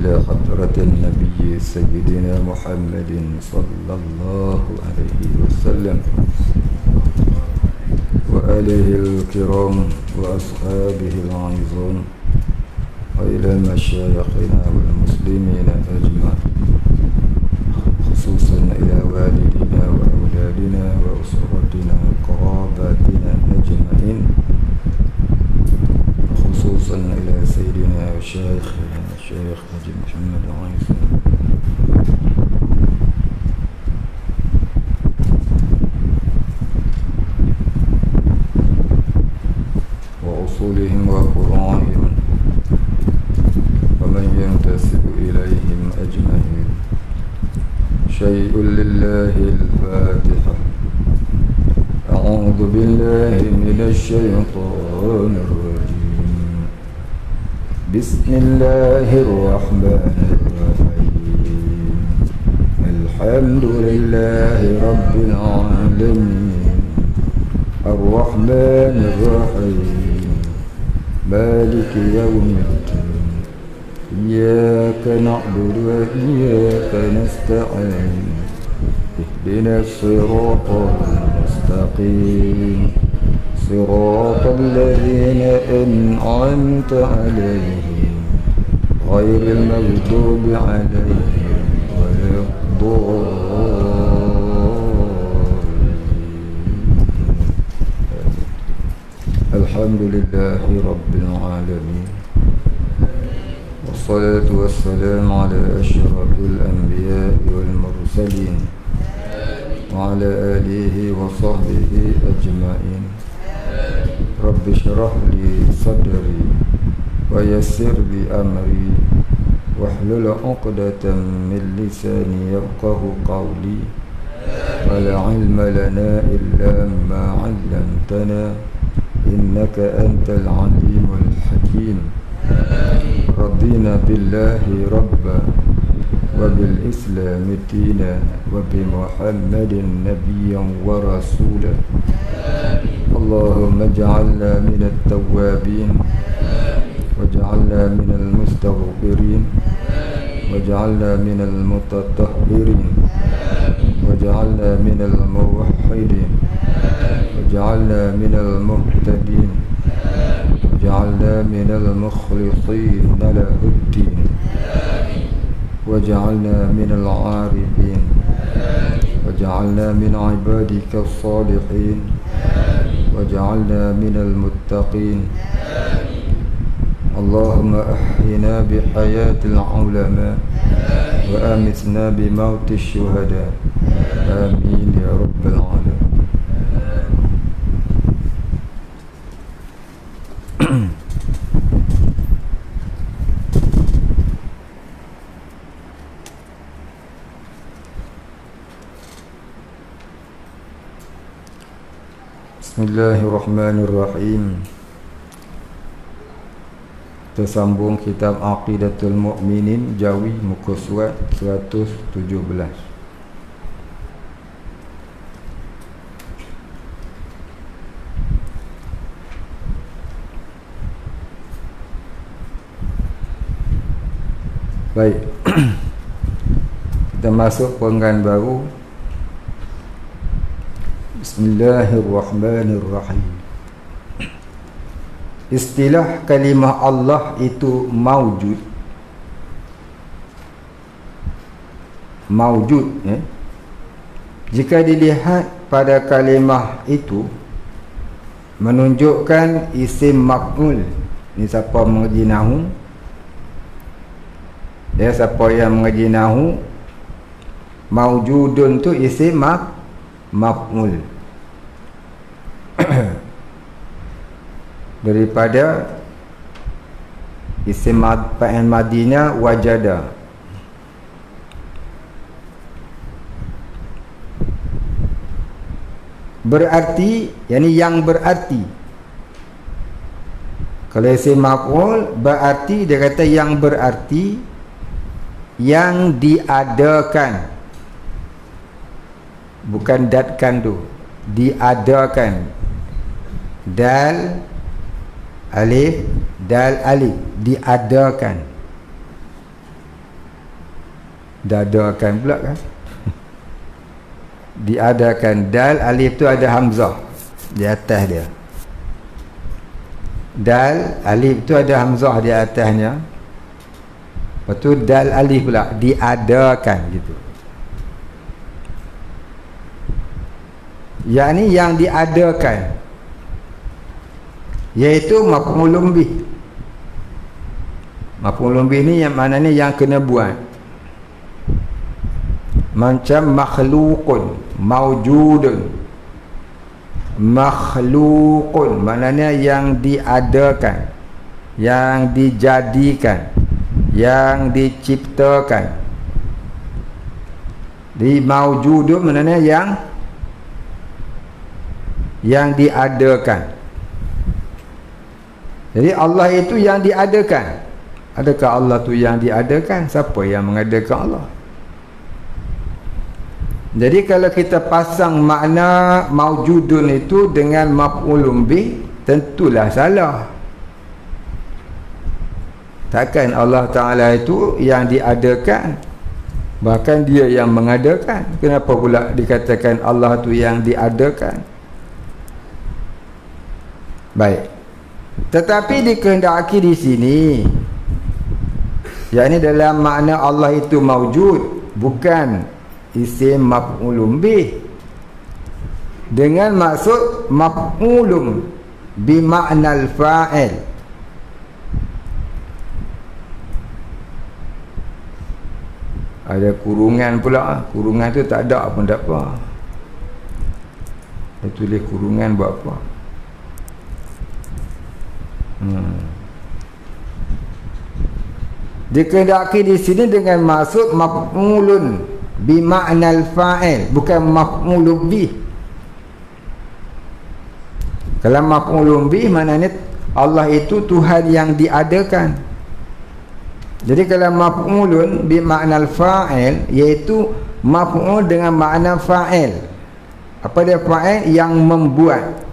إلى حضرة النبي سيدنا محمد صلى الله عليه وسلم وآله الكرام وأصحابه العظام وإلى مشايخنا والمسلمين أجمعين، خصوصا إلى والدنا وأولادنا وأسرتنا وقراباتنا أجمعين، خصوصا إلى سيدنا وشيخنا الشيخ حاج محمد عيسى وأصولهم وفروعهم ومن ينتسب إليهم أجمعين. شيء لله الفاتحة. أعوذ بالله من الشيطان الرجيم. بسم الله الرحمن الرحيم. الحمد لله رب العالمين الرحمن الرحيم مالك يوم الدين. إياك نعبد وإياك نستعين. اهدنا الصراط المستقيم صراط الذين أنعمت عليهم غير المغضوب عليهم ولا الضالين. الحمد لله رب العالمين، والصلاة والسلام على أشرف الأنبياء والمرسلين وعلى آله وصحبه أجمعين. رب اشرح لي صدري ويسر لي أمري واحلل عقدة من لساني يفقه قولي. ولا علم لنا إلا ما علمتنا إنك أنت العليم الحكيم. رضينا بالله ربا وبالإسلام دينا وبمحمد نبيا ورسولا. اللهم اجعلنا من التوابين واجعلنا من المستغفرين واجعلنا من المتطهرين واجعلنا من الموحدين واجعلنا من المهتدين واجعلنا من المخلصين له الدين واجعلنا من العارفين واجعلنا من عبادك الصالحين واجعلنا من المتقين. اللهم أحينا بحياة العلماء وأمتنا بموت الشهداء. آمين يا رب العالمين. Bismillahirrahmanirrahim. Kita sambung kitab Aqidatul Mu'minin Jawi, muka surat 117. Baik. Kita masuk perenggan baru. Bismillahirrahmanirrahim. Istilah kalimah Allah itu maujud. Maujud, jika dilihat pada kalimah itu menunjukkan isim maf'ul. Ni siapa mengaji nahwu? Dia siapa yang mengaji nahwu? Maujudun tu isim maf'ul. Daripada isim fa'il madinya wajada. Berarti, yang berarti. Kalau isim maf'ul berarti, dia kata yang berarti, yang diadakan. Bukan datkan tu, diadakan. Dal alif, diadakan. Diadakan pula kan. Diadakan. Dal, alif tu ada hamzah di atas dia. Dal, alif tu ada hamzah di atasnya. Lepas tu dal, alif pula. Diadakan gitu. Yang ni yang diadakan, iaitu maf'ulun bih. Maf'ulun bih ni yang maknanya yang kena buat. Macam makhluqun, maujudun. Makhluqun maknanya yang diadakan, yang dijadikan, yang diciptakan. Di maujudun maknanya yang diadakan. Jadi Allah itu yang diadakan. Adakah Allah tu yang diadakan? Siapa yang mengadakan Allah? Jadi kalau kita pasang makna maujudun itu dengan maf'ulun bih, tentulah salah. Takkan Allah Ta'ala itu yang diadakan, bahkan dia yang mengadakan. Kenapa pula dikatakan Allah tu yang diadakan? Baik. Tetapi dikehendaki di sini, yakni dalam makna Allah itu maujud, bukan isim maf'ulun bih, dengan maksud maf'ulun bi makna al-fa'il. Ada kurungan pula. Kurungan tu tak ada pun tak apa. Dia tulis kurungan buat apa? Dikehendaki di sini dengan maksud maf'ulun bi ma'nal fa'il, bukan maf'ulun bih. Kalau maf'ulun bih maknanya Allah itu Tuhan yang diadakan. Jadi kalau maf'ulun bi ma'nal fa'il, iaitu maf'ul dengan makna fa'il. Apa dia fa'il? Yang membuat.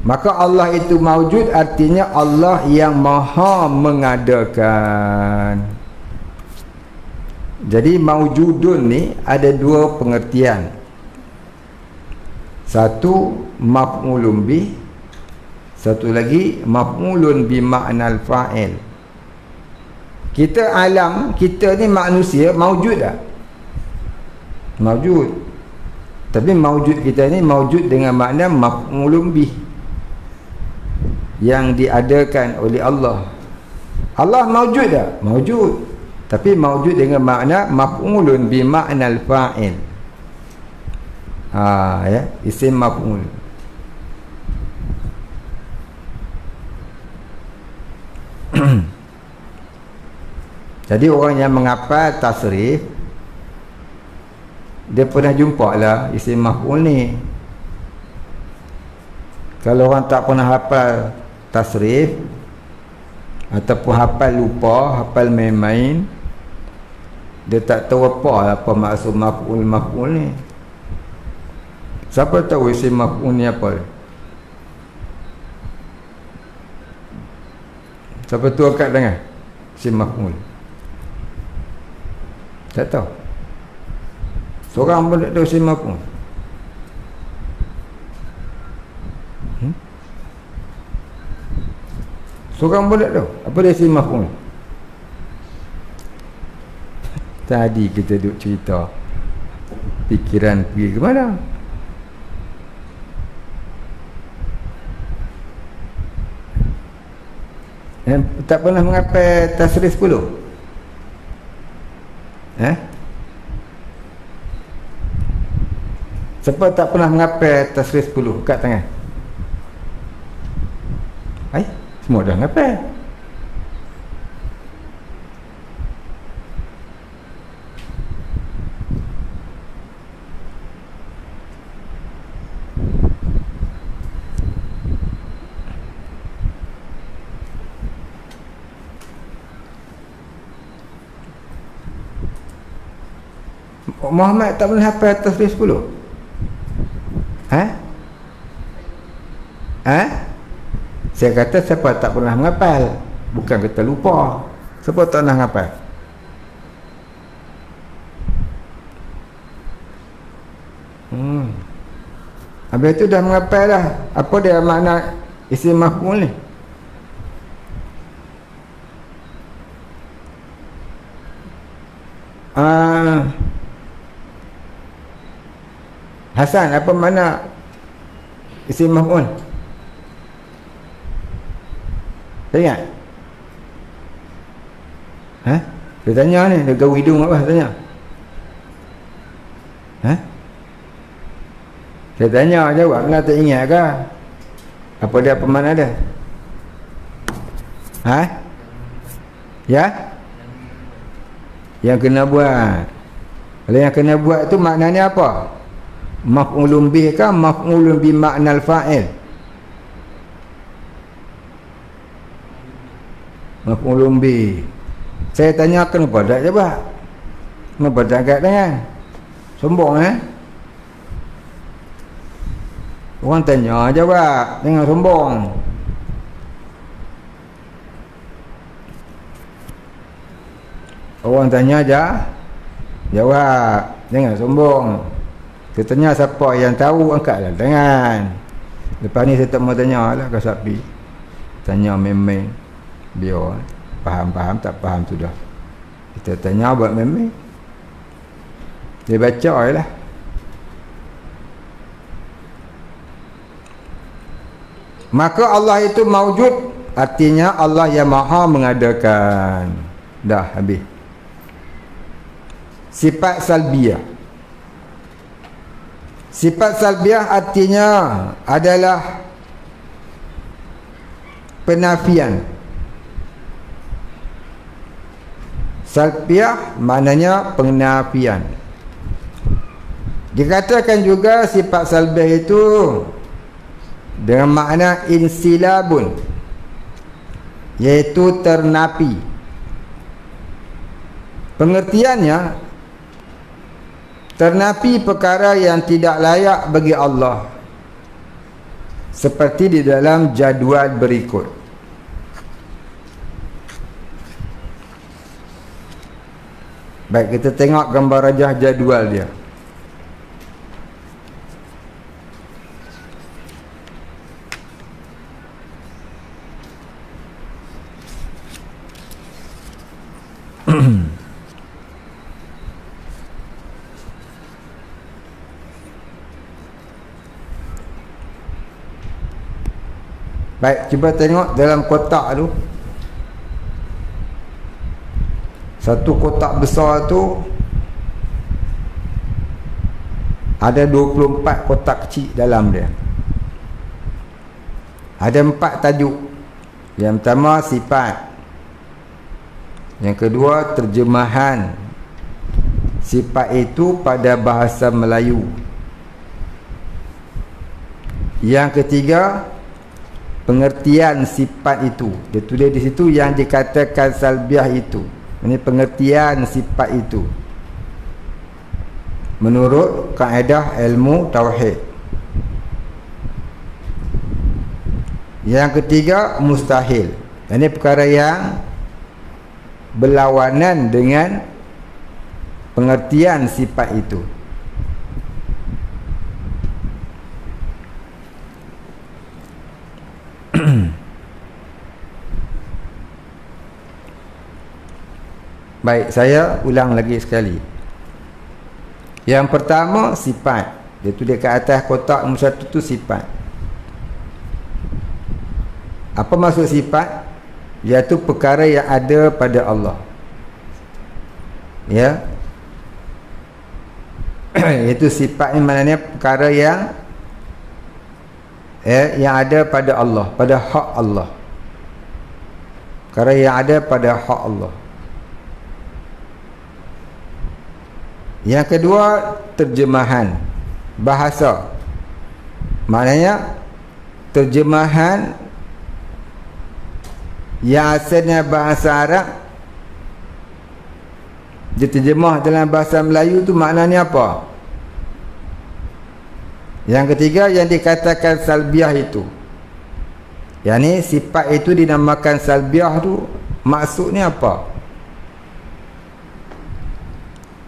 Maka Allah itu maujud, artinya Allah yang maha mengadakan. Jadi maujudun ni ada dua pengertian. Satu maf'ulun bih, satu lagi maf'ulun bi ma'nal fa'il. Kita alam, kita ni manusia maujud tak? Maujud. Tapi maujud kita ni maujud dengan makna maf'ulun bih, yang diadakan oleh Allah. Allah maujud tak? Maujud. Tapi maujud dengan makna maf'ulun bi ma'nal fa'il. Ya, isim maf'ul. Jadi orang yang menghafal tasrif, dia pernah jumpa lah isim maf'ul ni. Kalau orang tak pernah hafal tasrif, ataupun hafal lupa, hafal main-main, dia tak tahu apa maksud maf'ul ni. Siapa tahu isim maf'ul ni apa? Siapa tu angkat tangan? Isim maf'ul. Tak tahu. Seorang pun tak tahu isim maf'ul. Seorang pun tak tahu apa dia isim maf'ul. Tadi kita duduk cerita, fikiran pergi ke mana? Tak pernah menghafal tasrif 10? Siapa tak pernah menghafal tasrif 10? Angkat tangan. Semua dah menghafal. Muhammad tak pernah hafal tasrif 10? Saya kata siapa tak pernah menghafal, bukan kata lupa. Siapa tak pernah menghafal? Habis tu dah mengapai dah apa dia makna isim maf'ul ni. Hasan, apa makna isim maf'ul? Tak ingat? Dia tanya ni, dia gaul hidung apa tanya? Saya tanya jawab, nak tak ingat ke? Apa dia, apa makna dia? Ya? Yang kena buat. Kalau yang kena buat tu maknanya apa? Maf'ulun bih ke maf'ulun bi maknal fa'il? Maf'ulun bih. Saya tanya kenapa tak jawab? Kenapa tak angkat tangan? Sombong Orang tanya jawab, jangan sombong. Orang tanya aja jawab, jangan sombong. Saya tanya siapa yang tahu, angkatlah tangan. Lepas ni saya tak mau tanya lah ke sapi. Tanya memang biar faham-faham, tak faham sudah. Kita tanya buat memang. Dia baca je lah. Maka Allah itu maujud, artinya Allah yang maha mengadakan. Dah habis. Sifat salbiyah. Sifat salbiyah artinya adalah penafian. Salbiyah maknanya penafian. Dikatakan juga sifat salbiyah itu dengan makna insilabun, iaitu ternapi. Pengertiannya, ternapi perkara yang tidak layak bagi Allah, seperti di dalam jadual berikut. Baik, kita tengok gambar rajah jadual dia. Baik, cuba tengok dalam kotak tu. Satu kotak besar tu ada 24 kotak kecil dalam dia. Ada 4 tajuk. Yang pertama sifat. Yang kedua terjemahan sifat itu pada bahasa Melayu. Yang ketiga pengertian sifat itu. Dia tulis di situ yang dikatakan salbiah itu. Ini pengertian sifat itu menurut kaedah ilmu tauhid. Yang ketiga mustahil. Ini perkara yang berlawanan dengan pengertian sifat itu. Baik, saya ulang lagi sekali. Yang pertama sifat. Dia tulis kat atas kotak nombor 1 tu sifat. Apa maksud sifat? Iaitu perkara yang ada pada Allah. Ya. Itu sifat ni maknanya perkara yang ada pada Allah, pada hak Allah. Perkara yang ada pada hak Allah. Yang kedua terjemahan bahasa. Maknanya terjemahan yang asalnya bahasa Arab diterjemah dalam bahasa Melayu tu maknanya apa? Yang ketiga yang dikatakan salbiah itu, yakni sifat itu dinamakan salbiah tu, maksudnya apa?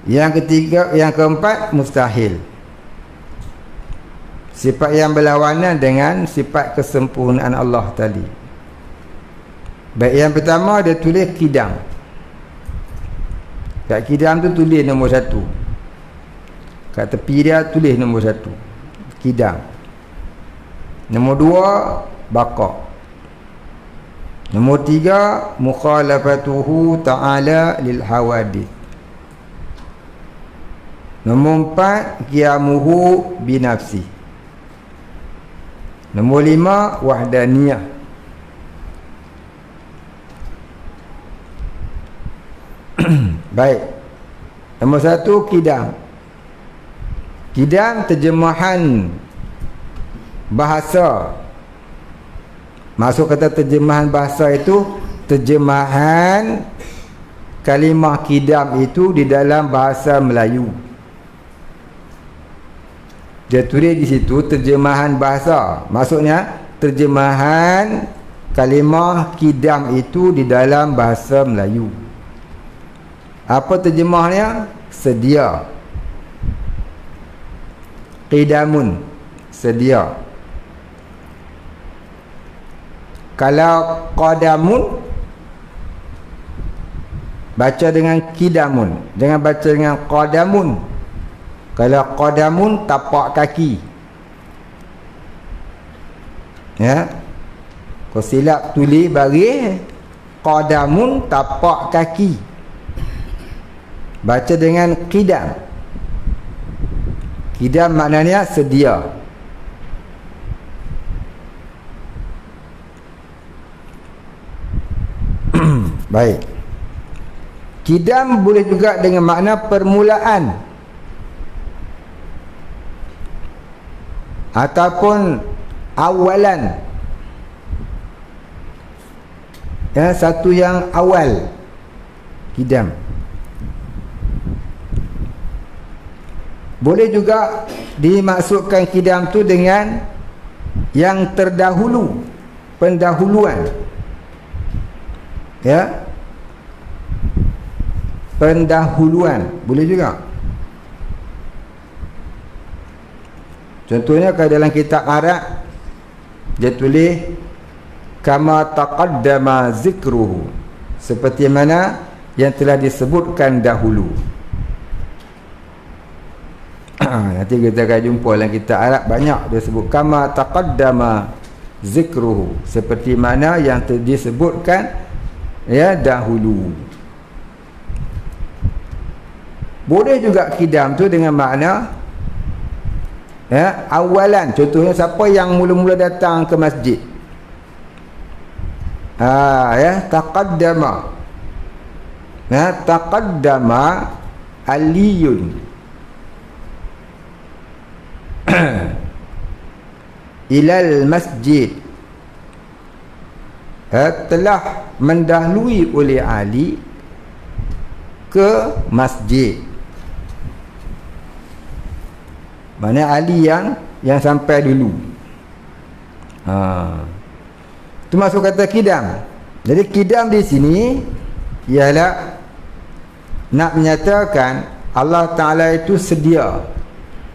Yang ketiga, yang keempat mustahil. Sifat yang berlawanan dengan sifat kesempurnaan Allah tadi. Baik, yang pertama dia tulis kidam. Kat kidam tu tulis nombor 1. Kat tepi dia tulis nombor 1. Kidam. Nombor 2 baqa. Nombor 3 mukhalafatuhu ta'ala lil hawadith. Nombor 4 qiyamuhu binafsi. Nombor 5 wahdaniyah. Baik. Nombor 1 kidam. Kidam terjemahan bahasa. Maksud kata terjemahan bahasa itu terjemahan kalimah kidam itu di dalam bahasa Melayu. Dia tulis di situ terjemahan bahasa. Maksudnya terjemahan kalimah kidam itu di dalam bahasa Melayu. Apa terjemahnya? Sedia. Qidamun, sedia. Kalau qadamun, baca dengan kidamun, jangan baca dengan qadamun. Kalau qadamun, tapak kaki. Ya, kau silap tulis bagi qadamun, tapak kaki. Baca dengan qidam. Qidam maknanya sedia. Baik. Qidam boleh juga dengan makna permulaan ataupun awalan. Ya, satu yang awal. Qidam. Boleh juga dimaksudkan qidam tu dengan yang terdahulu, pendahuluan. Ya, pendahuluan boleh juga. Contohnya kalau dalam kitab Arab dia tulis kama taqaddama zikruhu, seperti mana yang telah disebutkan dahulu. Nanti kita akan jumpa dalam kitab Arab banyak dia sebut kama taqaddama zikruhu, seperti mana yang disebutkan ya dahulu. Boleh juga qidam tu dengan makna ya awalan. Contohnya siapa yang mula-mula datang ke masjid, ya taqaddama, ya taqaddama aliyun ilal masjid, telah mendahului oleh Ali ke masjid. Mana Ali yang sampai dulu. Itu masuk kata kidam. Jadi kidam di sini ialah nak menyatakan Allah Ta'ala itu sedia.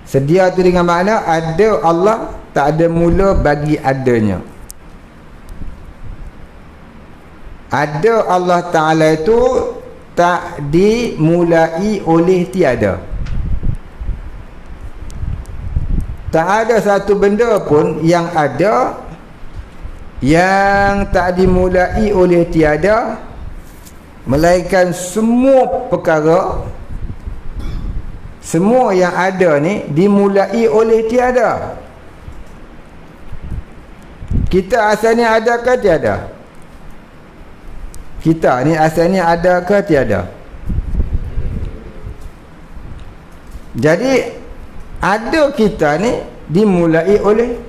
Sedia tu dengan makna ada Allah, tak ada mula bagi adanya. Ada Allah Ta'ala itu tak dimulai oleh tiada. Tak ada satu benda pun yang ada yang tak dimulai oleh tiada, melainkan semua perkara, semua yang ada ni dimulai oleh tiada. Kita asalnya ada ke tiada? Kita ni asalnya ada ke tiada? Jadi ada kita ni dimulai oleh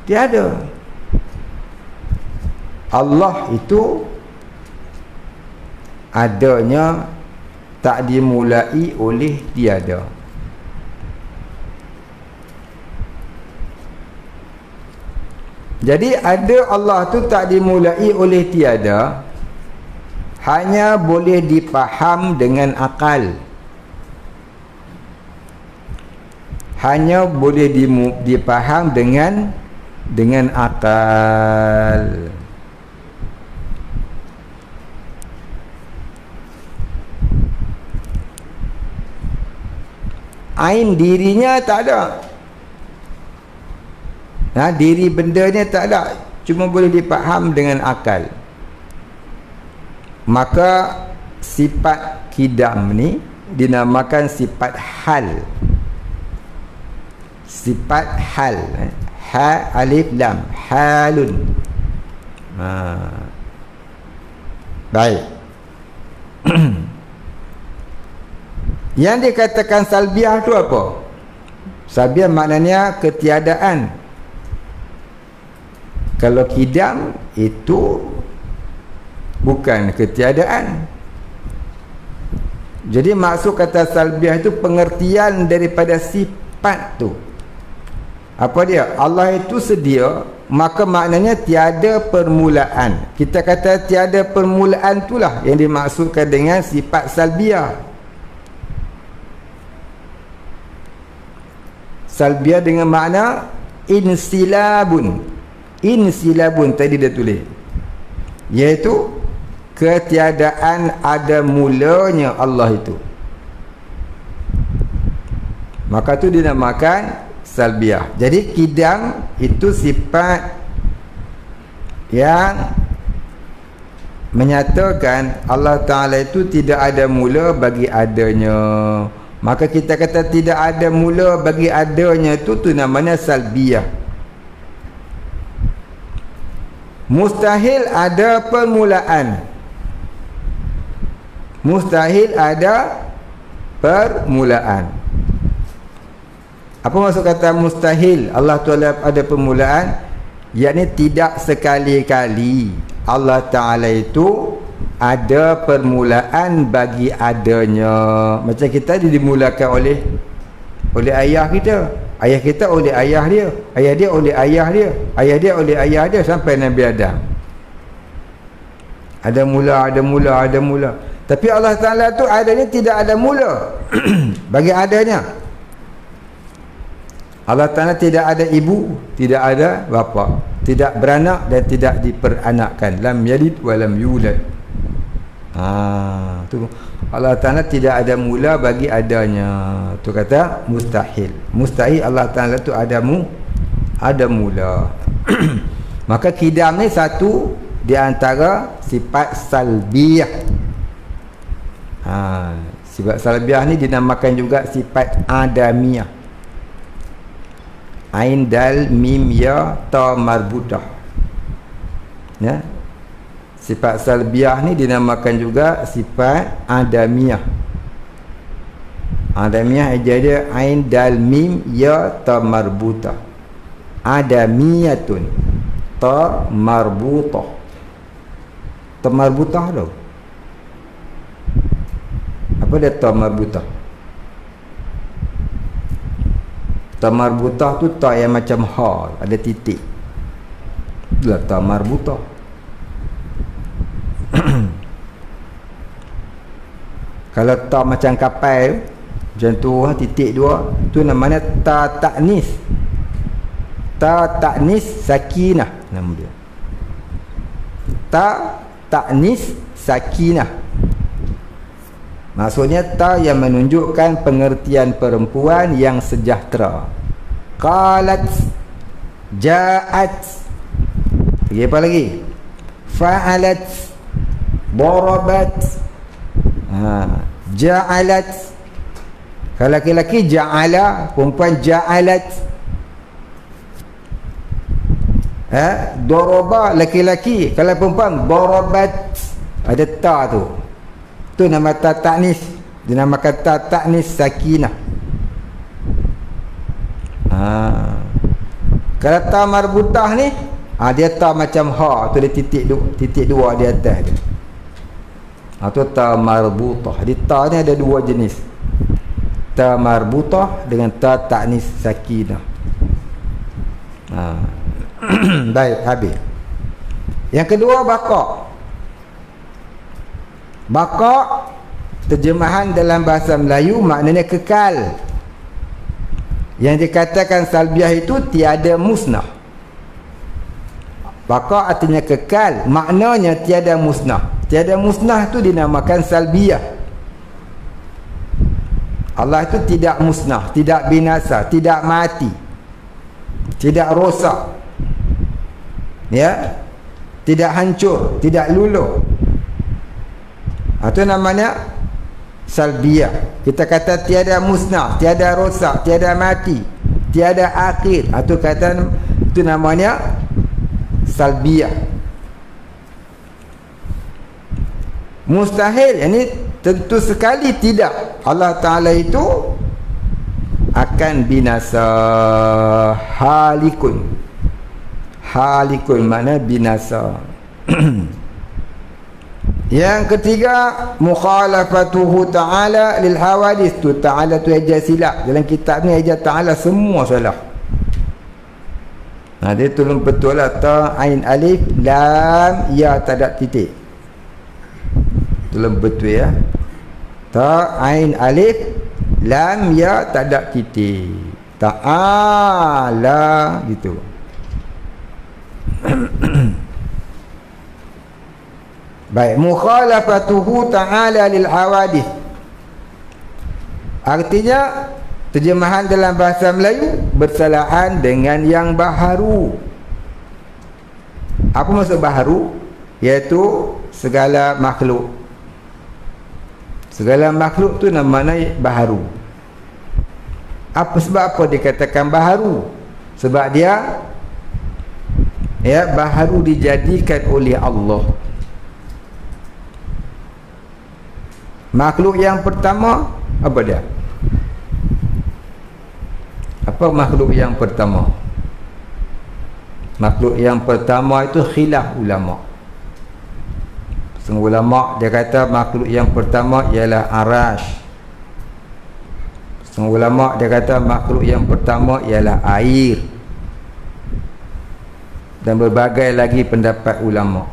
tiada. Allah itu adanya tak dimulai oleh tiada. Jadi ada Allah tu tak dimulai oleh tiada, hanya boleh dipaham dengan akal. hanya boleh dipaham dengan akal. Ain dirinya tak ada. Diri benda ni tak ada, cuma boleh dipaham dengan akal. Maka sifat kidam ni dinamakan sifat hal. Sifat hal. Ha alif lam, halun. Baik. Yang dikatakan salbiah tu apa? Salbiah maknanya ketiadaan. Kalau kidam itu bukan ketiadaan. Jadi maksud kata salbiah itu pengertian daripada sifat tu. Apa dia? Allah itu sedia, maka maknanya tiada permulaan. Kita kata tiada permulaan itulah yang dimaksudkan dengan sifat salbiah. Salbiah dengan makna insilabun. Insilabun tadi dia tulis, iaitu ketiadaan ada mulanya Allah itu. Maka tu dinamakan salbiah. Jadi kidam itu sifat yang menyatakan Allah Ta'ala itu tidak ada mula bagi adanya. Maka kita kata tidak ada mula bagi adanya tu namanya salbiah. Mustahil ada permulaan. Mustahil ada permulaan. Apa maksud kata mustahil? Allah Ta'ala ada permulaan, yakni tidak sekali-kali Allah Ta'ala itu ada permulaan bagi adanya. Macam kita dimulakan oleh ayah kita. Ayah kita oleh ayah dia, ayah dia oleh ayah dia, ayah dia oleh ayah dia sampai Nabi Adam. Ada mula. Tapi Allah Ta'ala tu adanya tidak ada mula bagi adanya. Allah Ta'ala tidak ada ibu, tidak ada bapa, tidak beranak dan tidak diperanakkan. Lam yalid wa lam yulad. Tu Allah Ta'ala tidak ada mula bagi adanya. Tu kata mustahil. Mustahil Allah Ta'ala tu ada mula. Maka kidam ni satu di antara sifat salbiah. Sifat salbiah ni dinamakan juga sifat adamiah. Ain dal mim ya ta marbutah. Ya. Sifat salbiah ni dinamakan juga sifat adamiah. Adamiah jadi ain dal mim ya ta marbutah. Adamiyatun ta marbutah. Ta marbutah tu apa dia? Ta marbutah. Ta marbutah tu ta yang macam ha, ada titik. Itulah ta marbutah. Kalau ta macam kapal macam tu, titik dua, tu namanya ta ta'nis. Ta ta'nis sakinah nama dia. Ta ta'nis sakinah, maksudnya ta yang menunjukkan pengertian perempuan yang sejahtera. Qalat, ja'at, apa lagi? Fa'alat, darabat, ja'alat. Kalau laki-laki ja'ala, perempuan ja'alat. Daraba laki-laki, kalau perempuan darabat. Ada ta tu. Tu nama ta ta'nis. Dinamakan ta ta'nis sakinah. Kalau ta marbutah ni, dia ta macam ha, tu dia titik dua di atas dia. Tu ta marbutah. Di ta ni ada dua jenis. Ta marbutah dengan ta ta'nis sakinah. Baik, habis. Yang kedua baqa. Baqa terjemahan dalam bahasa Melayu maknanya kekal. Yang dikatakan salbiah itu tiada musnah. Baqa artinya kekal, maknanya tiada musnah. Tiada musnah itu dinamakan salbiah. Allah itu tidak musnah, tidak binasa, tidak mati, tidak rosak, ya, tidak hancur, tidak luluh. Itu namanya salbiah. Kita kata tiada musnah, tiada rosak, tiada mati, tiada akhir. Itu kata, itu namanya salbiah. Mustahil, ini tentu sekali tidak. Allah Ta'ala itu akan binasa. Halikun. Halikun makna binasa. Yang ketiga, mukhalafatuhu ta'ala lil hawadis. Tu ta'ala tu ejah silap. Dalam kitab ni ejah ta'ala semua salah. Dia tolong betul lah. Ta, ain, alif, lam, ya, tak ada titik. Tolong betul ya. Ta, ain, alif, lam, ya, tak ada titik. Ta'ala gitu. Baik, mukhalafatuhu ta'ala lil hawadith. Artinya terjemahan dalam bahasa Melayu bersalahan dengan yang baharu. Apa maksud baharu? Iaitu segala makhluk. Segala makhluk tu namanya baharu. Apa sebab apa dikatakan baharu? Sebab dia baharu dijadikan oleh Allah. Makhluk yang pertama apa dia? Apa makhluk yang pertama? Makhluk yang pertama itu khilaf ulama. Setengah ulama dia kata makhluk yang pertama ialah arash. Setengah ulama dia kata makhluk yang pertama ialah air. Dan berbagai lagi pendapat ulama.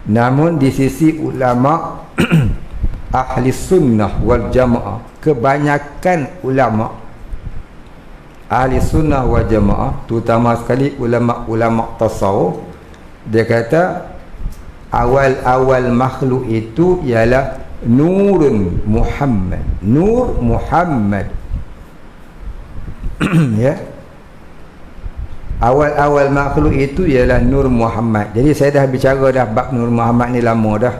Namun di sisi ulama ahli sunnah wal jamaah, kebanyakan ulama ahli sunnah wal jamaah, terutama sekali ulama-ulama tasawuf, dia kata awal-awal makhluk itu ialah nurun Muhammad, nur Muhammad. Ya, awal-awal makhluk itu ialah nur Muhammad. Jadi saya dah bicara dah bab nur Muhammad ni lama dah.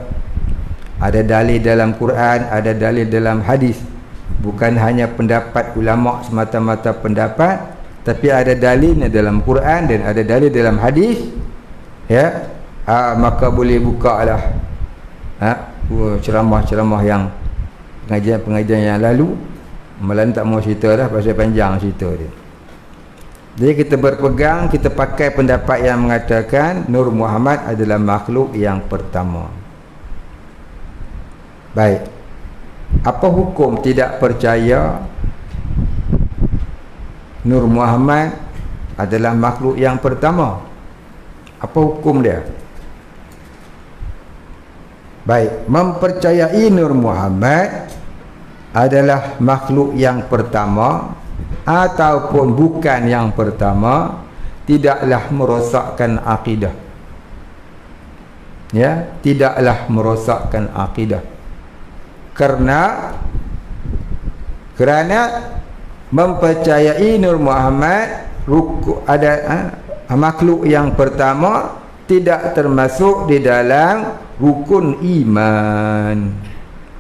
Ada dalil dalam Quran, ada dalil dalam hadis. Bukan hanya pendapat ulama semata-mata pendapat, tapi ada dalilnya dalam Quran dan ada dalil dalam hadis. Ya, maka boleh bukalah ceramah-ceramah yang pengajian-pengajian yang lalu. Malah tak mau cerita dah pasal panjang cerita dia. Jadi kita berpegang, kita pakai pendapat yang mengatakan Nur Muhammad adalah makhluk yang pertama. Baik. Apa hukum tidak percaya Nur Muhammad adalah makhluk yang pertama? Apa hukum dia? Baik, mempercayai Nur Muhammad adalah makhluk yang pertama ataupun bukan yang pertama, tidaklah merosakkan akidah. Ya, tidaklah merosakkan akidah. Kerana mempercayai Nur Muhammad makhluk yang pertama tidak termasuk di dalam rukun iman.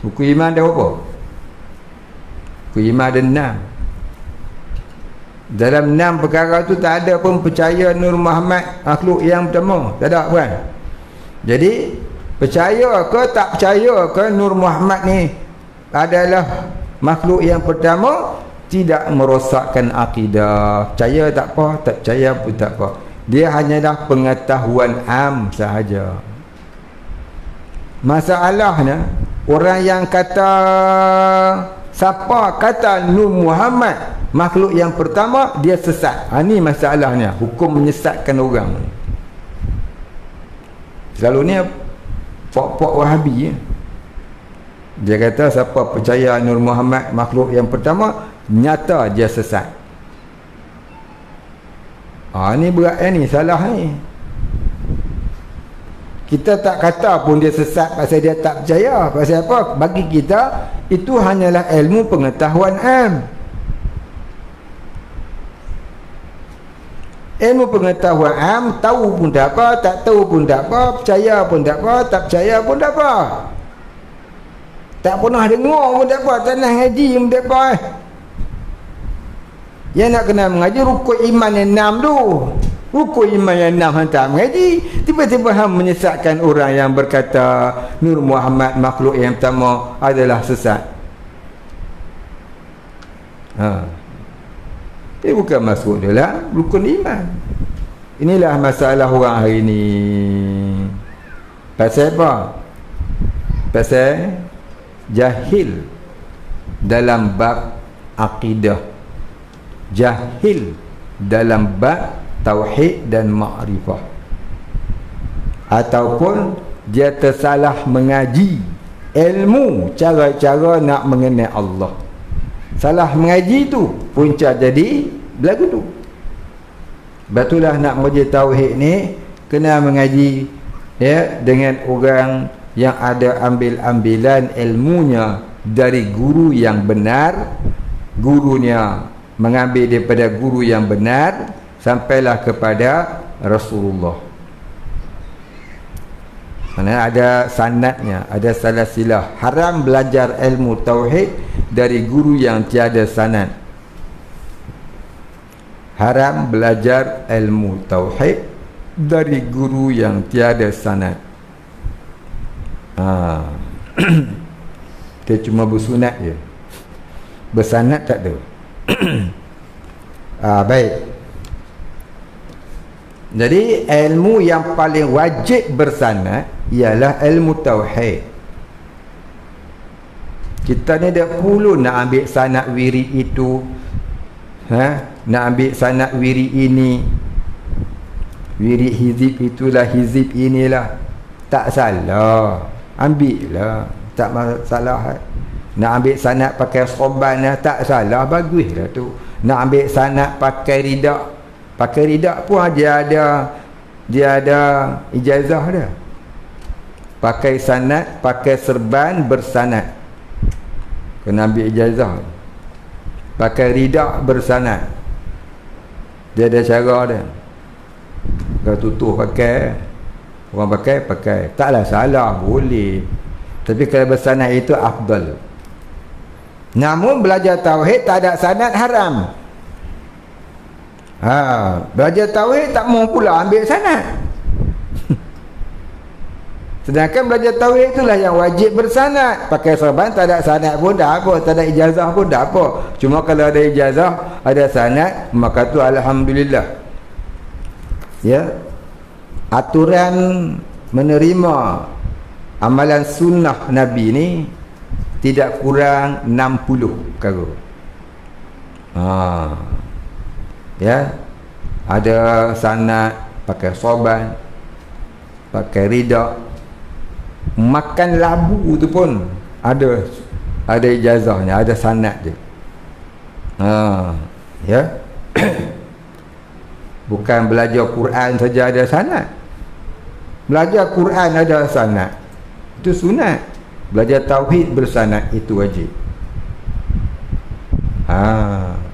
Rukun iman ada apa? Rukun iman ada 6. Dalam 6 perkara tu tak ada pun percaya Nur Muhammad makhluk yang pertama. Tak ada kan? Jadi percaya ke tak percaya ke Nur Muhammad ni adalah makhluk yang pertama, tidak merosakkan akidah. Percaya tak apa, tak percaya pun tak apa. Dia hanyalah pengetahuan am sahaja. Masalahnya orang yang kata, siapa kata Nur Muhammad makhluk yang pertama, dia sesat. Ini masalahnya, hukum menyesatkan orang. Selalunya pok-pok Wahabi dia kata siapa percaya Nur Muhammad makhluk yang pertama, nyata dia sesat. Ni berat ni, salah ni. Kita tak kata pun dia sesat pasal dia tak percaya. Pasal apa? Bagi kita itu hanyalah ilmu pengetahuan am. Ilmu pengetahuan am, tahu pun tak apa, tak tahu pun tak apa, percaya pun tak apa, tak percaya pun tak apa. Tak pernah dengar pun tak apa, tak nak ngaji pun tak apa. Yang nak kena mengaji rukun iman yang 6 tu. Rukun iman yang 6 hantar mengaji. Tiba-tiba hang menyesatkan orang yang berkata Nur Muhammad makhluk yang pertama adalah sesat. Dia bukan masuk dalam rukun iman. Inilah masalah orang hari ni. Pasal apa? Pasal jahil dalam bab akidah, jahil dalam bab tauhid dan ma'rifah, ataupun dia tersalah mengaji ilmu cara-cara nak mengenal Allah. Salah mengaji tu punca jadi berlaku tu. Betulah nak mengaji tauhid ni kena mengaji ya dengan orang yang ada ambil-ambilan ilmunya dari guru yang benar, gurunya mengambil daripada guru yang benar sampailah kepada Rasulullah. Mana ada sanadnya, ada salasilah. Haram belajar ilmu tauhid dari guru yang tiada sanad. Haram belajar ilmu tauhid dari guru yang tiada sanad. Dia cuma bersunat je, bersanad tak ada. Baik. Jadi ilmu yang paling wajib bersanad ialah ilmu tauhid. Kita ni dah perlu nak ambil sanad wirid itu, nak ambil sanad wirid ini, wirid hizib itulah, hizib inilah. Tak salah, ambil lah, tak masalah. Nak ambil sanad pakai soban lah, tak salah, baguslah tu. Nak ambil sanad pakai ridak, pakai ridak pun dia ada ijazah dia. Pakai sanad, pakai serban bersanad, kena ambil ijazah. Pakai ridak bersanad, dia ada cara dia. Kalau tutup pakai, orang pakai taklah salah, boleh. Tapi kalau bersanad itu afdal. Namun belajar tauhid tak ada sanad haram. Belajar tauhid tak mau pula ambil sanad. Sedangkan belajar tauhid itulah yang wajib bersanad. Pakai serban tak ada sanad pun tak apa, tak ada ijazah pun tak apa. Cuma kalau ada ijazah, ada sanad, maka tu alhamdulillah. Ya. Aturan menerima amalan sunnah Nabi ni tidak kurang 60 perkara. Ya. Ada sanad, pakai sorban, pakai ridak. Makan labu tu pun ada ijazahnya, ada sanad dia. Ya. Bukan belajar Quran saja ada sanad. Belajar Quran ada sanad, itu sunat. Belajar tauhid bersanad itu wajib.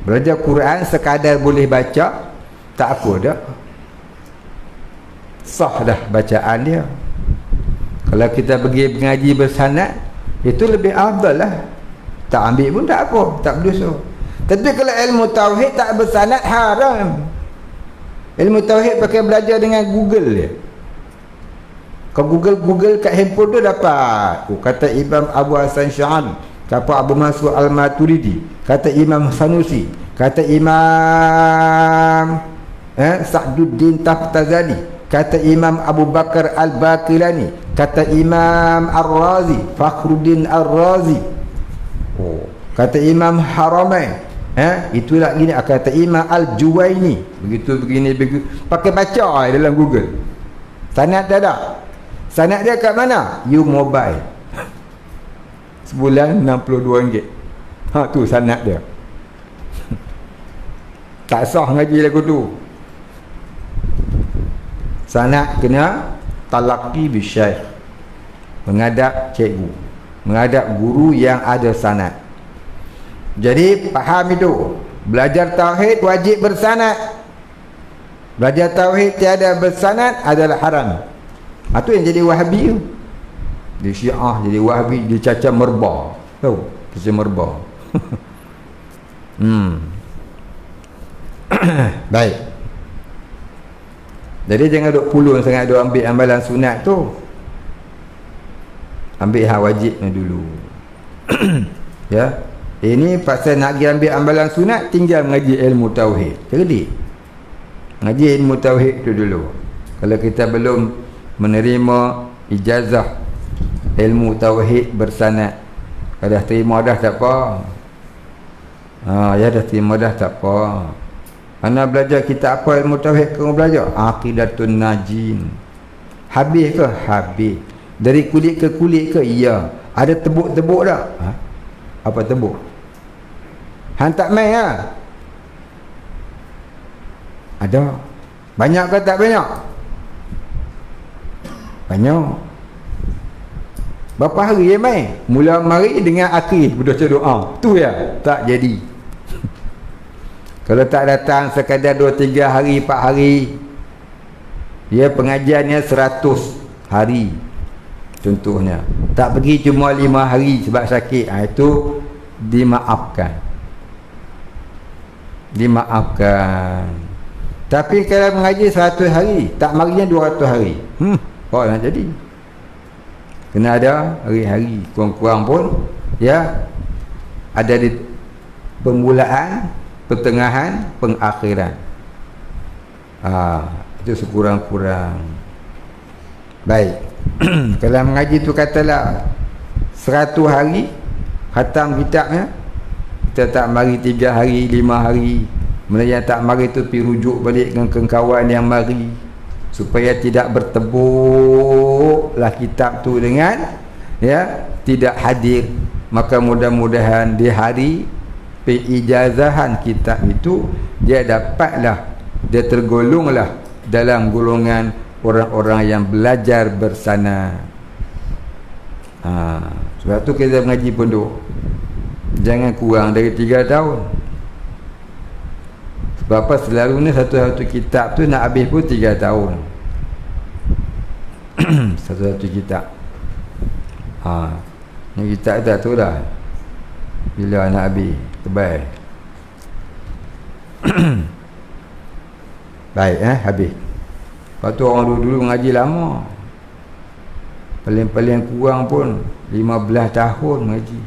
Belajar Quran sekadar boleh baca tak apa dah, sah dah bacaan dia. Kalau kita pergi mengaji bersanad, itu lebih afdal lah. Tak ambil pun tak apa, tak berdosa. Tapi kalau ilmu tauhid tak bersanad, haram. Ilmu tauhid pakai belajar dengan Google dia. Kau Google kat handphone tu dapat. Kata Imam Abu Hasan Sya'an, kata Abu Mansur Al-Maturidi, kata Imam Sanusi, kata Imam Sa'duddin Taftazani, kata Imam Abu Bakar Al-Baqilani, kata Imam Ar-Razi, Fakhruddin Ar-Razi, kata Imam Haramain, itulah gini, kata Imam Al-Juwaini, begitu begini. Pakai baca dalam Google. Sanad tak ada. Sanad dia kat mana? You Mobile. Sebulan RM62. Tu sanad dia. Tak sah ngaji lagu tu. Sanad kena talaqi bisyekh, menghadap cikgu, menghadap guru yang ada sanad. Jadi faham itu, belajar tauhid wajib bersanad. Belajar tauhid tiada bersanad adalah haram. Itu yang jadi Wahabi tu. Dia Syiah jadi Wahabi, dia caca merba. Tahu? Caca merba. Baik. Jadi jangan duk pulun sangat duk ambil amalan sunat tu. Ambil hak wajibnya dulu. Ya. Ini pasal nak pergi ambil amalan sunat, tinggal mengaji ilmu tauhid. Cerdik. Ngaji ilmu tauhid tu dulu. Kalau kita belum menerima ijazah ilmu tauhid bersanad, dah terima dah tak apa. Ya dah terima dah tak apa. Ana belajar kitab apa ilmu tauhid kamu belajar? Aqidatun Najin. Habis ke? Habis. Dari kulit ke kulit ke? Ya. Ada tebuk-tebuk tak? Apa tebuk? Hang tak main lah. Ada. Banyak ke tak banyak? Banyak. Berapa hari dia main? Mula mari dengan akhir berdoa doa. Tu ya, tak jadi. Kalau tak datang sekadar 2-3 hari, 4 hari, ya pengajiannya 100 hari. Contohnya. Tak pergi cuma 5 hari sebab sakit. Itu dimaafkan. Dimaafkan. Tapi kalau mengaji 100 hari, tak marinya 200 hari. Kau nak jadi. Kena ada hari-hari. Kurang-kurang pun, ya, ada di permulaan, pertengahan, pengakhiran. Itu sekurang-kurang. Baik. Kalau mengaji tu katalah 100 hari khatam kitabnya, kita tak mari 3 hari, 5 hari. Yang tak mari tu pergi rujuk balik dengan kawan yang mari, supaya tidak bertebuklah kitab tu dengan, ya, tidak hadir. Maka mudah-mudahan di hari pengijazahan kitab itu dia dapatlah, dia tergolonglah dalam golongan orang-orang yang belajar bersanad. Sebab tu kita mengaji pondok jangan kurang dari 3 tahun. Sebab apa? Selalunya satu-satu kitab tu nak habis pun 3 tahun. Satu-satu kitab. Ni kitab tak tahu dah bila nak habis. Tebal. Baik, habis. Lepas tu orang dulu ngaji lama. Paling-paling kurang pun 15 tahun ngaji.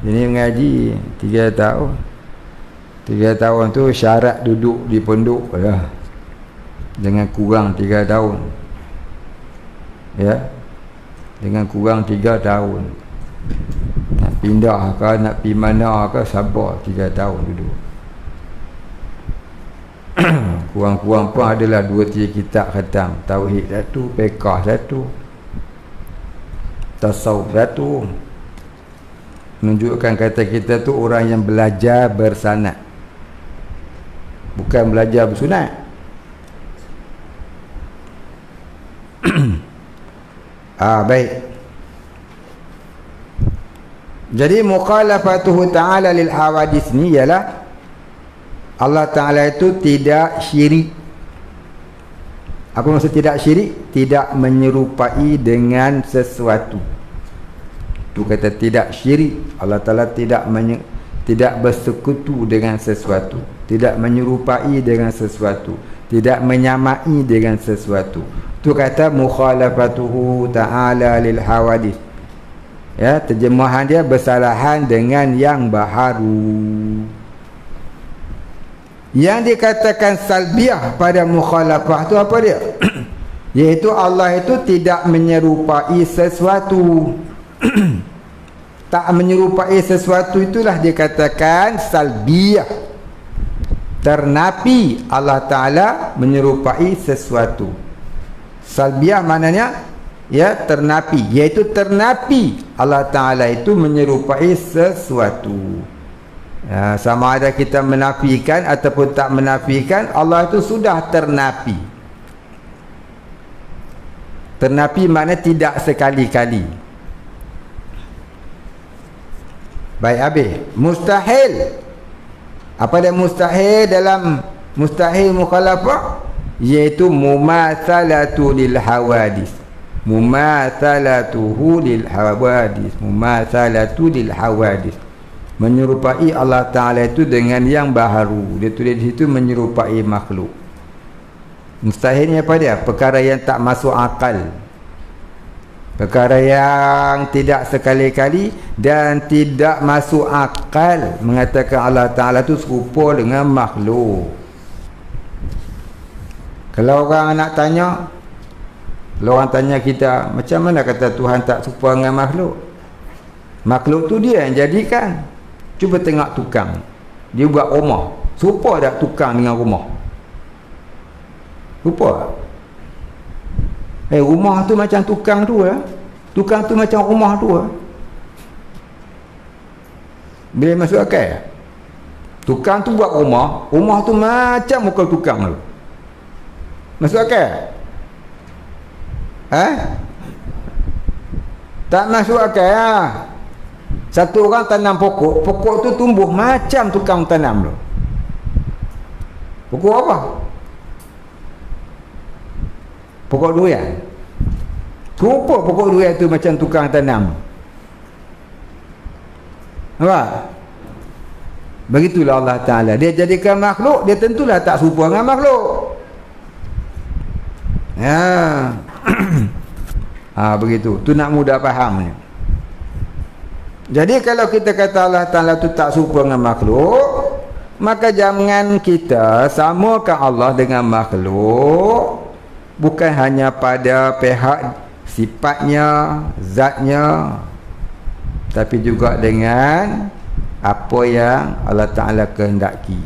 Ini mengaji 3 tahun. 3 tahun tu syarat duduk di pondok lah. Dengan kurang 3 tahun. Ya. Dengan kurang 3 tahun. Nak pindah ke, nak pergi mana ke, sabar 3 tahun duduk. Kurang-kurang pun adalah 2-3 kitab khatam. Tauhid satu, fiqh satu, tasawuf satu. Menunjukkan kata kita tu orang yang belajar bersanad, bukan belajar bersunat. Baik. Jadi mukhalafatuhu ta'ala lil hawadis ni ialah Allah Ta'ala itu tidak syirik. Apa maksud tidak syirik? Tidak menyerupai dengan sesuatu. Itu kata tidak syirik. Allah Ta'ala tidak bersekutu dengan sesuatu, tidak menyerupai dengan sesuatu, tidak menyamai dengan sesuatu. Itu kata mukhalafatuhu ta'ala lil hawadis. Ya, terjemahan dia bersalahan dengan yang baharu. Yang dikatakan salbiah pada mukhalafah tu apa dia? Iaitu Allah itu tidak menyerupai sesuatu. Tak menyerupai sesuatu itulah dikatakan salbiah. Ternapi Allah Ta'ala menyerupai sesuatu. Salbiah maknanya, ya, ternapi. Iaitu ternapi Allah Ta'ala itu menyerupai sesuatu. Sama ada kita menafikan ataupun tak menafikan, Allah itu sudah ternafi. Ternafi makna tidak sekali-kali. Baik, habis. Mustahil. Apa dia mustahil dalam mustahil mukhalafah? Iaitu mumatsalatu lil hawadis. Mumatsalatuhu lil hawadis. Mumatsalatu lil hawadis. Menyerupai Allah Ta'ala itu dengan yang baharu. Dia tulis di situ menyerupai makhluk. Mustahilnya apa dia? Perkara yang tak masuk akal. Perkara yang tidak sekali-kali dan tidak masuk akal mengatakan Allah Ta'ala itu serupa dengan makhluk. Kalau orang nak tanya, kalau orang tanya kita, macam mana kata Tuhan tak serupa dengan makhluk? Makhluk tu dia yang jadikan. Cuba tengok tukang, dia buat rumah, serupa tak tukang dengan rumah? Serupa? Rumah tu macam tukang tu lah. Tukang tu macam rumah tu lah. Bila masuk akal? Tukang tu buat rumah, rumah tu macam muka tukang tu. Masuk akal? Tak masuk akal lah. Satu orang tanam pokok, pokok tu tumbuh macam tukang tanam tu. Pokok apa? Pokok durian. Rupa pokok durian tu macam tukang tanam. Nampak? Begitulah Allah Ta'ala. Dia jadikan makhluk, dia tentulah tak serupa dengan makhluk. Begitu. Tu nak mudah fahamnya. Jadi kalau kita kata Allah Ta'ala tu tak serupa dengan makhluk, maka jangan kita samakan Allah dengan makhluk. Bukan hanya pada pihak sifatnya, zatnya, tapi juga dengan apa yang Allah Ta'ala kehendaki.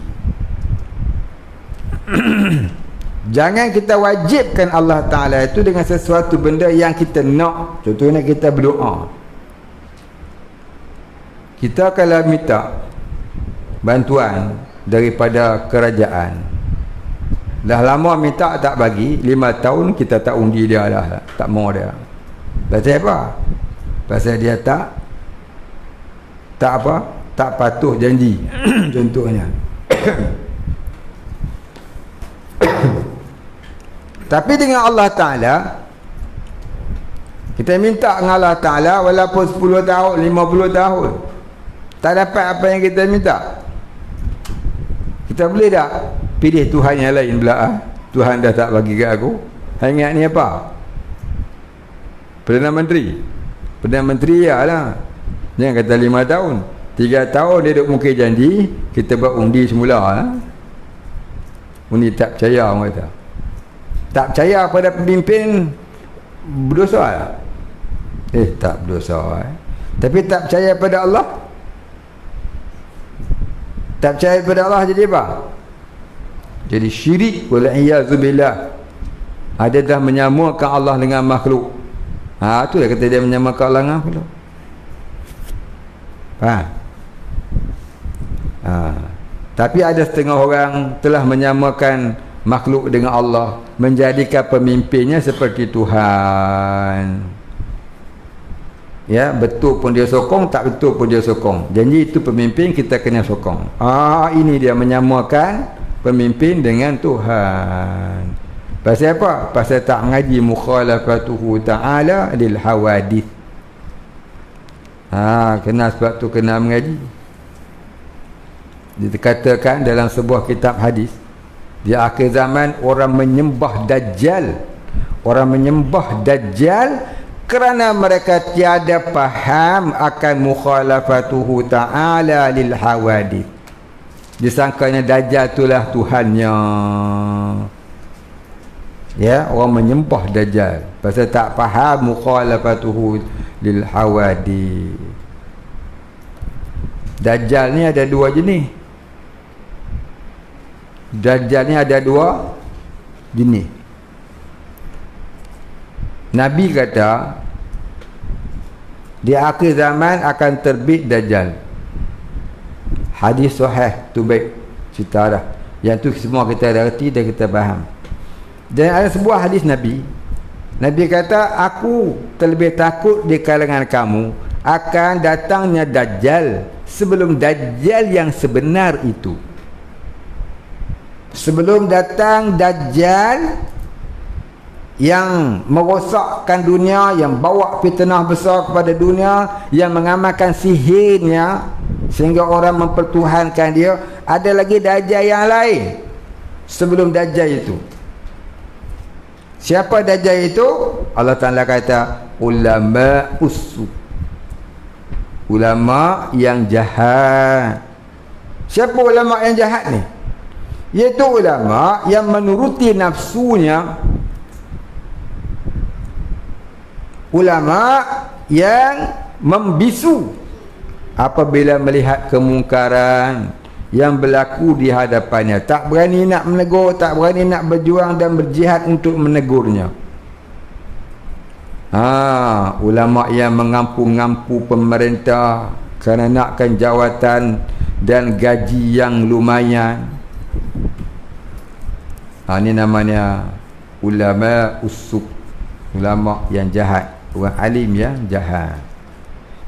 Jangan kita wajibkan Allah Ta'ala itu dengan sesuatu benda yang kita nak. Contohnya kita berdoa. Kita kalau minta bantuan daripada kerajaan, dah lama minta tak bagi, 5 tahun kita tak undi dia dah, tak mau dia. Pasal apa? Pasal dia tak patuh janji. Contohnya. Tapi dengan Allah Ta'ala, kita minta dengan Allah Ta'ala walaupun 10 tahun, 50 tahun, tak dapat apa yang kita minta, kita boleh tak pilih Tuhan yang lain pula? Tuhan dah tak bagi kat aku. Ingat ni apa? Perdana Menteri. Perdana Menteri lah. Jangan kata 5 tahun, 3 tahun dia duduk mungkin janji. Kita buat undi semula. Undi tak percaya, orang kata. Tak percaya pada pemimpin, berdosa lah. Tak berdosa. Tapi tak percaya pada Allah. Tak percaya pada Allah jadi apa? Jadi syirik. Wal'iyazubillah. Ada dah menyamakan Allah dengan makhluk. Tu dia kata dia menyamakan Allah dengan makhluk. Tapi ada setengah orang telah menyamakan makhluk dengan Allah, menjadikan pemimpinnya seperti Tuhan. Ya, betul pun dia sokong, tak betul pun dia sokong. Janji itu pemimpin, kita kena sokong. Ini dia menyamakan pemimpin dengan Tuhan. Pasal apa? Pasal tak ngaji mukhalafatuhu ta'ala lil hawadith. Kena sebab tu kena mengaji. Dikatakan dalam sebuah kitab hadis, di akhir zaman orang menyembah Dajjal. Orang menyembah Dajjal kerana mereka tiada faham akan mukhalafatuhu ta'ala lil hawadith. Disangkanya Dajjal itulah Tuhannya. Ya, orang menyembah Dajjal pasal tak faham mukhalafatuhu lil hawadith. Dajjal ni ada 2 jenis. Dajjal ni ada 2 jenis. Nabi kata di akhir zaman akan terbit Dajjal. hadis sahih tu baik cerita dah. Yang tu semua kita dah reti dan kita faham. Dan ada sebuah hadis Nabi kata, aku terlebih takut di kalangan kamu akan datangnya Dajjal sebelum Dajjal yang sebenar itu. Sebelum datang Dajjal yang merosakkan dunia, yang bawa fitnah besar kepada dunia, yang mengamalkan sihirnya sehingga orang mempertuhankan dia, ada lagi Dajjal yang lain sebelum Dajjal itu. Siapa Dajjal itu? Allah Ta'ala kata ulama usu, ulama yang jahat. Siapa ulama yang jahat ni? Iaitu ulama yang menuruti nafsunya, ulama yang membisu apabila melihat kemungkaran yang berlaku di hadapannya, tak berani nak menegur, tak berani nak berjuang dan berjihad untuk menegurnya. Ulama yang mengampu-ngampu pemerintah kerana nakkan jawatan dan gaji yang lumayan. Ini namanya ulama usuk, ulama yang jahat, orang alim yang jahat.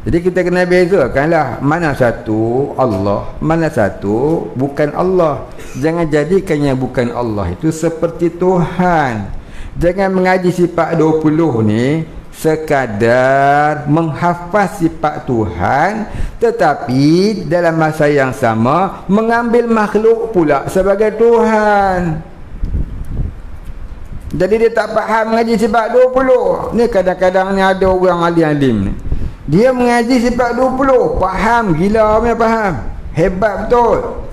Jadi kita kena bezakanlah mana satu Allah, mana satu bukan Allah. Jangan jadikannya bukan Allah itu seperti Tuhan. Jangan mengaji sifat 20 ni sekadar menghafaz sifat Tuhan, tetapi dalam masa yang sama mengambil makhluk pula sebagai Tuhan. Jadi dia tak faham mengaji sifat 20. Ni kadang-kadang ni ada orang alim-alim ni, dia mengaji sifat 20, faham, gila punya faham, hebat betul.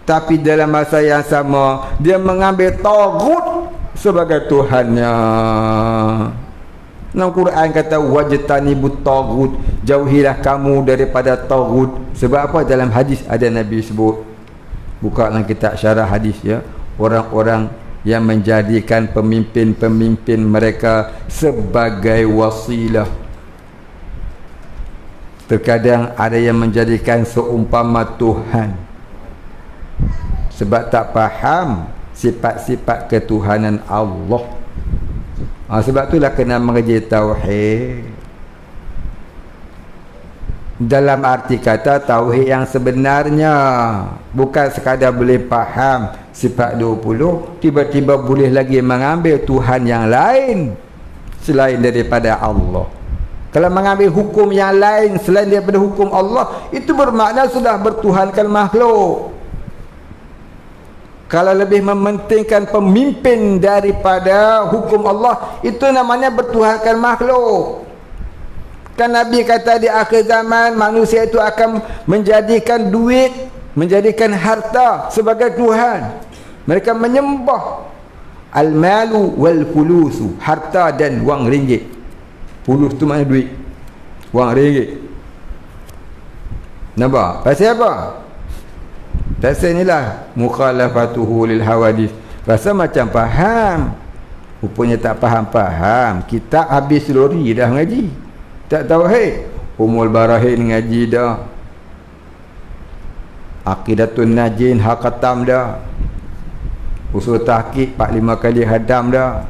Tapi dalam masa yang sama dia mengambil taghut sebagai Tuhannya. Dalam Quran kata wajtanibut taghut, jauhilah kamu daripada taghut. Sebab apa? Dalam hadis ada Nabi sebut, buka dalam kitab syarah hadis ya, orang-orang yang menjadikan pemimpin-pemimpin mereka sebagai wasilah. Terkadang ada yang menjadikan seumpama Tuhan sebab tak faham sifat-sifat ketuhanan Allah. Sebab itulah kena mengaji tauhid. Dalam arti kata tauhid yang sebenarnya, bukan sekadar boleh faham sifat 20 tiba-tiba boleh lagi mengambil Tuhan yang lain selain daripada Allah. Kalau mengambil hukum yang lain selain daripada hukum Allah, itu bermakna sudah bertuhankan makhluk. Kalau lebih mementingkan pemimpin daripada hukum Allah, itu namanya bertuhankan makhluk. Kan Nabi kata di akhir zaman manusia itu akan menjadikan duit, menjadikan harta sebagai Tuhan. Mereka menyembah al-malu wal fulusu, harta dan wang ringgit. Fulus tu makna duit, wang ringgit. Nampak? Pasal apa? Pasal inilah mukhalafatuhu lil hawadith. Pasal macam faham, rupanya tak faham-faham. Kitab habis lori dah ngaji, tak tauhid. Umul Barahin ngaji dah, Aqidatun Najin hakatam dah, Usul Tahqiq 4-5 kali hadam dah.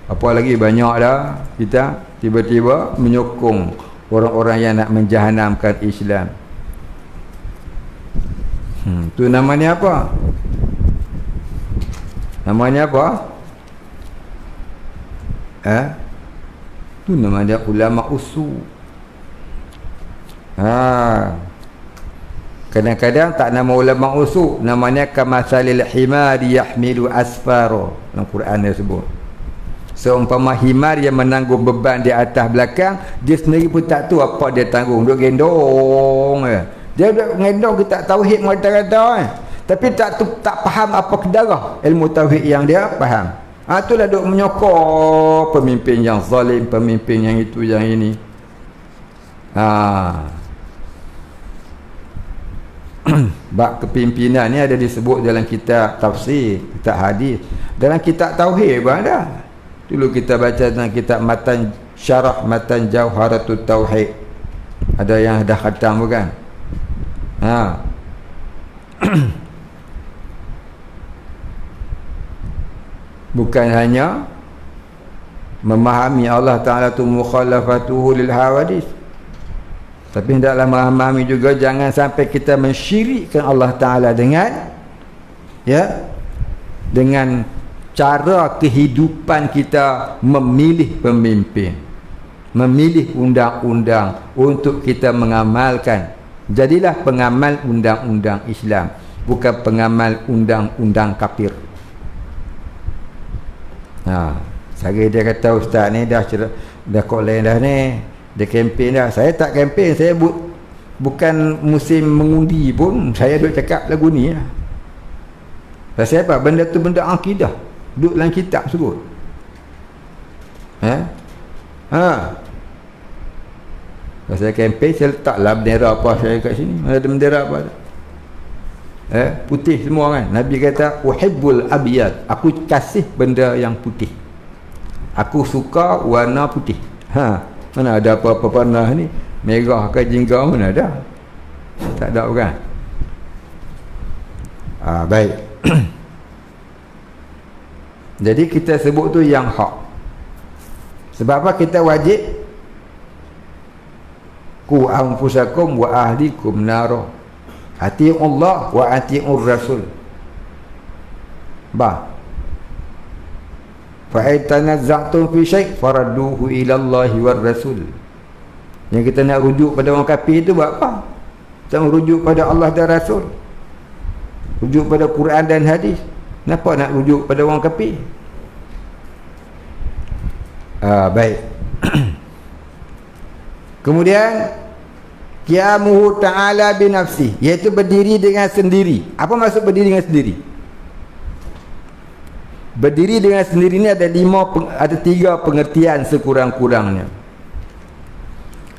Apa lagi banyak dah. Kita tiba-tiba menyokong orang-orang yang nak menjahanamkan Islam. Tu namanya apa? Namanya apa? Tu namanya ulama usul. Kadang-kadang tak nama ulama usul, namanya kamasalil himari yahmilu asfaro. Dalam Quran dia sebut, seumpama himar yang menanggung beban di atas belakang, dia sendiri pun tak tahu apa dia tanggung, duk gendong dia duk gendong kita tauhid mata-mata tapi tak faham apa kedarah ilmu tauhid yang dia faham. Itulah duk menyokong pemimpin yang zalim, pemimpin yang itu yang ini. Bab kepimpinan ni ada disebut dalam kitab tafsir, kitab hadis, dalam kitab tauhid pun ada. Dulu kita baca dalam kitab matan syarah matan Jauharatul Tauhid, ada yang dah khatam bukan? Bukan hanya memahami Allah Ta'ala tu mukhalafatuhu lil hawadis, tapi hendaklah memahami juga jangan sampai kita mensyirikkan Allah Ta'ala dengan dengan cara kehidupan kita memilih pemimpin, memilih undang-undang untuk kita mengamalkan. Jadilah pengamal undang-undang Islam, bukan pengamal undang-undang kafir. Sehari dia kata, ustaz ni dah koleng dah ni, dia kempen dah. Saya tak kempen, saya bukan musim mengundi pun, saya duk cakap lagu ni lah. Pasal apa? Benda tu benda akidah, duduk dalam kitab sebut. Kalau saya kempen, saya letaklah bendera apa saya kat sini. Ada bendera apa? Putih semua kan. Nabi kata, uhibbul abiyad, aku kasih benda yang putih, aku suka warna putih. Mana ada apa-apa warna ni, merah ke jingga, mana ada? Tak ada kan? Baik. Jadi kita sebut tu yang hak. Sebab apa kita wajib ku anfusakum wa ahlikum naro, ati'u Allah wa ati'ur Rasul. Fa in tanazza'tum fi syai' faradduhu ila Allah war Rasul. Yang kita nak rujuk pada orang kafir itu buat apa? Kita rujuk pada Allah dan Rasul, rujuk pada Quran dan hadis. Kenapa nak rujuk pada orang kafir? Baik. Kemudian qiyamuhu ta'ala binafsi, iaitu berdiri dengan sendiri. Apa maksud berdiri dengan sendiri? Berdiri dengan sendiri ni ada tiga pengertian sekurang-kurangnya.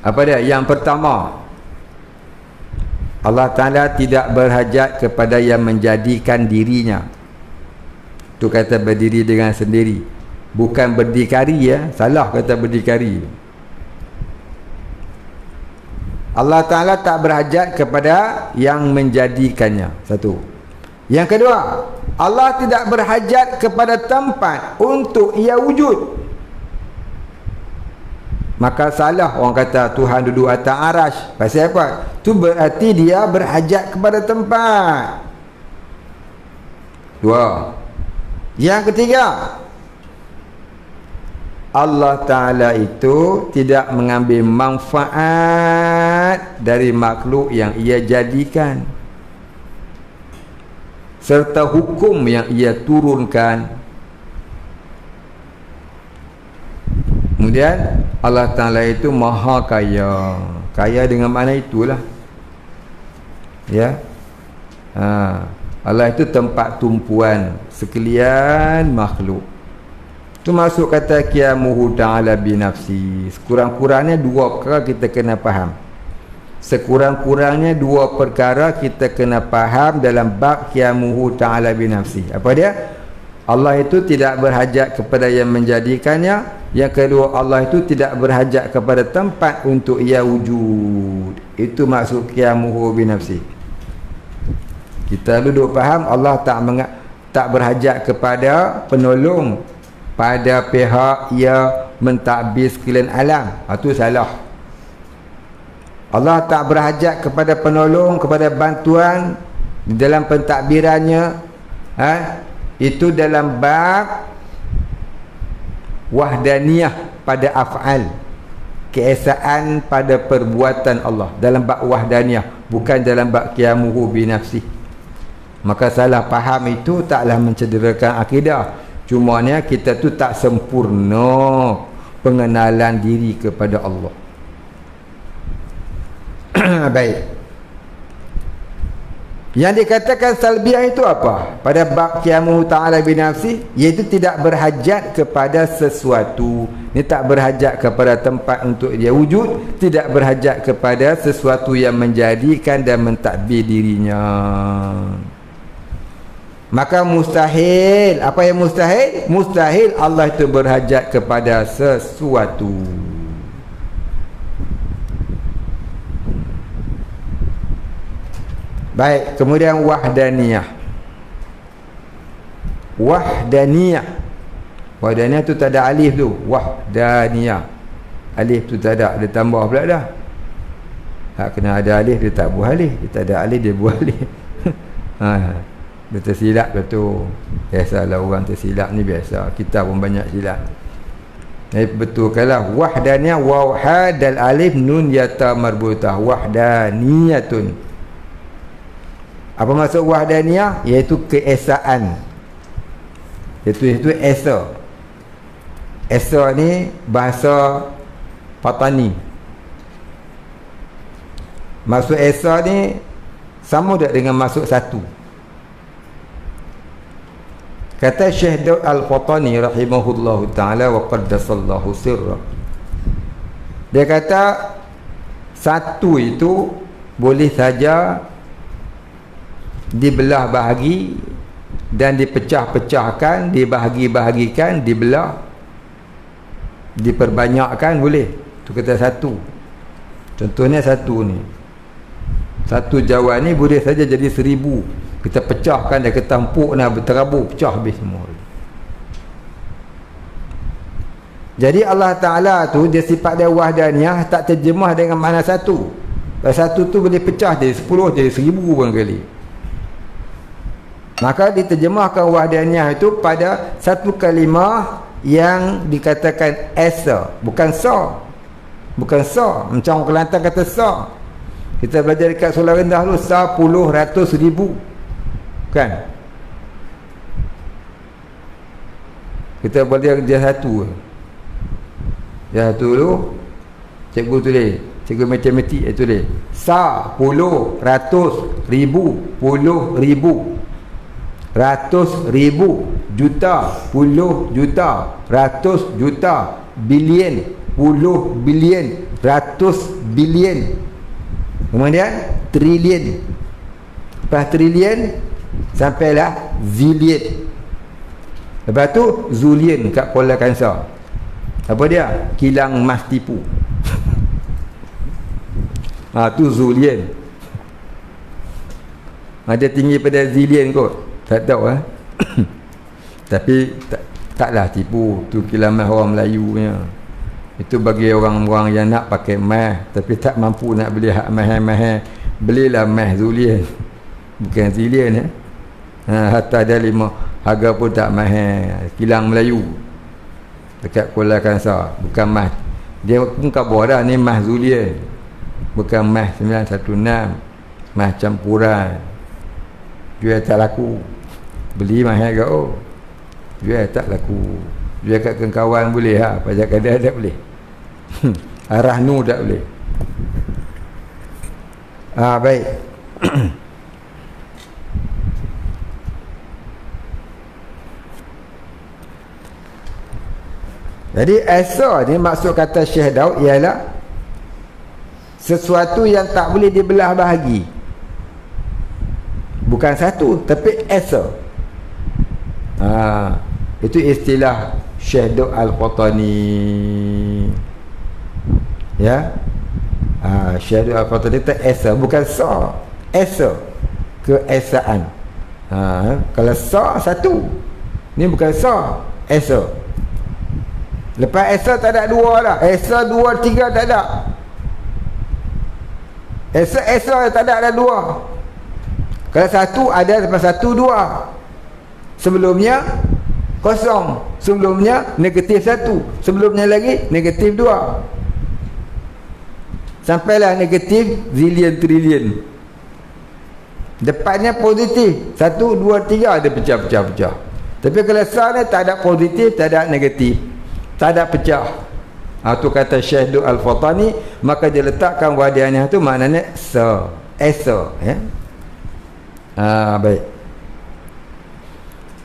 Apa dia? Yang pertama, Allah Ta'ala tidak berhajat kepada yang menjadikan dirinya. Tu kata berdiri dengan sendiri, bukan berdikari ya. Salah kata berdikari. Allah Ta'ala tak berhajat kepada yang menjadikannya. Satu. Yang kedua, Allah tidak berhajat kepada tempat untuk ia wujud. Maka salah orang kata Tuhan duduk atas arash. Pasal apa? Tu berarti dia berhajat kepada tempat. Dua. Yang ketiga, Allah Ta'ala itu tidak mengambil manfaat dari makhluk yang ia jadikan, serta hukum yang ia turunkan. Kemudian Allah Ta'ala itu maha kaya. Kaya dengan makna itulah, ya. Allah itu tempat tumpuan sekalian makhluk. Itu masuk kata qiyamuhu ta'ala binafsi. Sekurang-kurangnya dua perkara kita kena faham. Sekurang-kurangnya dua perkara kita kena faham dalam bab qiyamuhu ta'ala binafsi. Apa dia? Allah itu tidak berhajat kepada yang menjadikannya. Yang kedua, Allah itu tidak berhajat kepada tempat untuk ia wujud. Itu maksud qiyamuhu binafsi. Kita duduk faham Allah tak berhajat kepada penolong pada pihak ia mentadbir sekalian alam. Itu salah. Allah tak berhajat kepada penolong, kepada bantuan di dalam pentadbirannya. Itu dalam bab wahdaniyah pada af'al, keesaan pada perbuatan Allah, dalam bab wahdaniyah, bukan dalam bab qiyamuhu binafsi. Maka salah faham itu taklah mencederakan akidah. Cumanya kita tu tak sempurna pengenalan diri kepada Allah. Baik. Yang dikatakan salbiah itu apa? Pada bab qiyamuhu ta'ala binafsi, iaitu tidak berhajat kepada sesuatu. Ini tak berhajat kepada tempat untuk dia wujud, tidak berhajat kepada sesuatu yang menjadikan dan mentadbir dirinya. Maka mustahil. Apa yang mustahil? Mustahil Allah itu berhajat kepada sesuatu. Baik, kemudian wahdaniyah. Wahdaniyah tu tak ada alif tu. Wahdaniyah. Alif tu tak ada, dia tambah pula dah. Kena ada alif, dia tak buah alif. Dia tak ada alif, dia buah alif. Dia tersilap ke tu. Biasalah orang tersilap ni biasa. Kita pun banyak silap. Betul kalah. Wahdaniyah, waw hadal alif nun yata marbutah. Wahdaniyatun. Apa maksud wahdaniyah? Iaitu keesaan. Itu esa. Esa ni bahasa Patani. Maksud esa ni sama tak dengan maksud satu. Kata Syekh Daud Al-Fatani rahimahullahu ta'ala wa qaddasallahu sirra. Dia kata satu itu boleh saja dibelah bahagi dan dipecah-pecahkan, dibahagi-bahagikan, dibelah, diperbanyakkan, boleh. Itu kata satu. Contohnya satu ni, satu jawan ni boleh saja jadi 1000. Kita pecahkan dia, kita empuk nak berterabur, pecah habis semua. Jadi Allah Ta'ala tu dia sifat dia wahdaniyah, tak terjemah dengan makna satu. Satu tu boleh pecah jadi 10, jadi 1000 pun kali. Maka diterjemahkan wahdaniyah itu pada satu kalimah yang dikatakan esa, bukan sa. Bukan sa, macam orang Kelantan kata sa. Kita belajar dekat sekolah rendah dulu, sa, puluh, ratus, ribu. Kan? Kita belajar dia satu. Dia satu dulu, cikgu tulis, cikgu matematik tulis. Sa, puluh, ratus, ribu, puluh, ribu. Ratus ribu, juta, puluh juta, ratus juta, bilion, puluh bilion, ratus bilion, kemudian trilion. Lepas trilion sampailah zilion. Lepas tu zulion kat Kuala Kangsar. Apa dia? Kilang emas tipu. Tu zulion. Ada tinggi pada zilion kot. Tak tahu Tapi taklah tipu. Tu kilang emas orang Melayu punya. Itu bagi orang-orang yang nak pakai emas tapi tak mampu nak beli hak mahal-mahal, belilah emas zulion, bukan zilion. Hatta dia 5 harga pun tak mahal. Kilang Melayu dekat Kuala Kangsar, bukan emas. Dia pun khabar dah ni emas zulion, bukan emas 916, emas campuran. Jual tak laku. Beli mahal ke jual tak laku. Jual kat kawan boleh pajak kadang tak boleh. Arah nu tak boleh. Baik. Jadi asa ni maksud kata Syekh Daud ialah sesuatu yang tak boleh dibelah bahagi. Bukan satu tapi asa. Itu istilah Syekh Daud Al-Fatani. Ya. Syekh Daud Al-Fatani itu esa, bukan sa. Esa, keesaan. Kalau sa satu. Ni bukan sa, esa. Lepas esa tak ada dua dah. Esa 2, 3 tak ada. Esa tak ada dua. Kalau satu ada, lepas satu dua. Sebelumnya kosong, sebelumnya negatif 1, sebelumnya lagi negatif 2, sampailah negatif zilion trilion. Depannya positif 1, 2, 3 ada pecah. Tapi kalau sa ni tak ada positif, tak ada negatif, tak ada pecah. Tu kata Syekh Daud Al-Fatani. Maka dia letakkan wahdaniyah tu maknanya sa, esa, ya. Baik.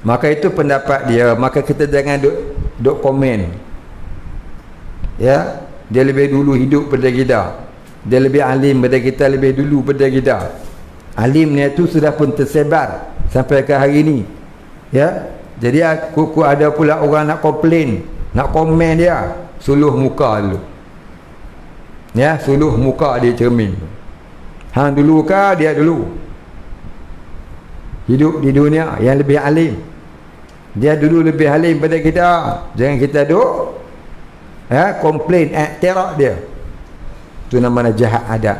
Maka itu pendapat dia. Maka kita jangan duk komen. Ya, dia lebih dulu hidup pada kita. Dia lebih alim pada kita, lebih dulu pada kita. Alimnya itu sudah pun tersebar sampai ke hari ini. Ya. Jadi aku ada pula orang nak komplain, nak komen dia, suluh muka dulu. Ya, suluh muka dia cermin. Hang dulu ke dia dulu? hidup di dunia yang lebih alim. Dia dulu lebih alim pada kita. Jangan kita duk komplain, terak dia. Itu namanya jahat adab.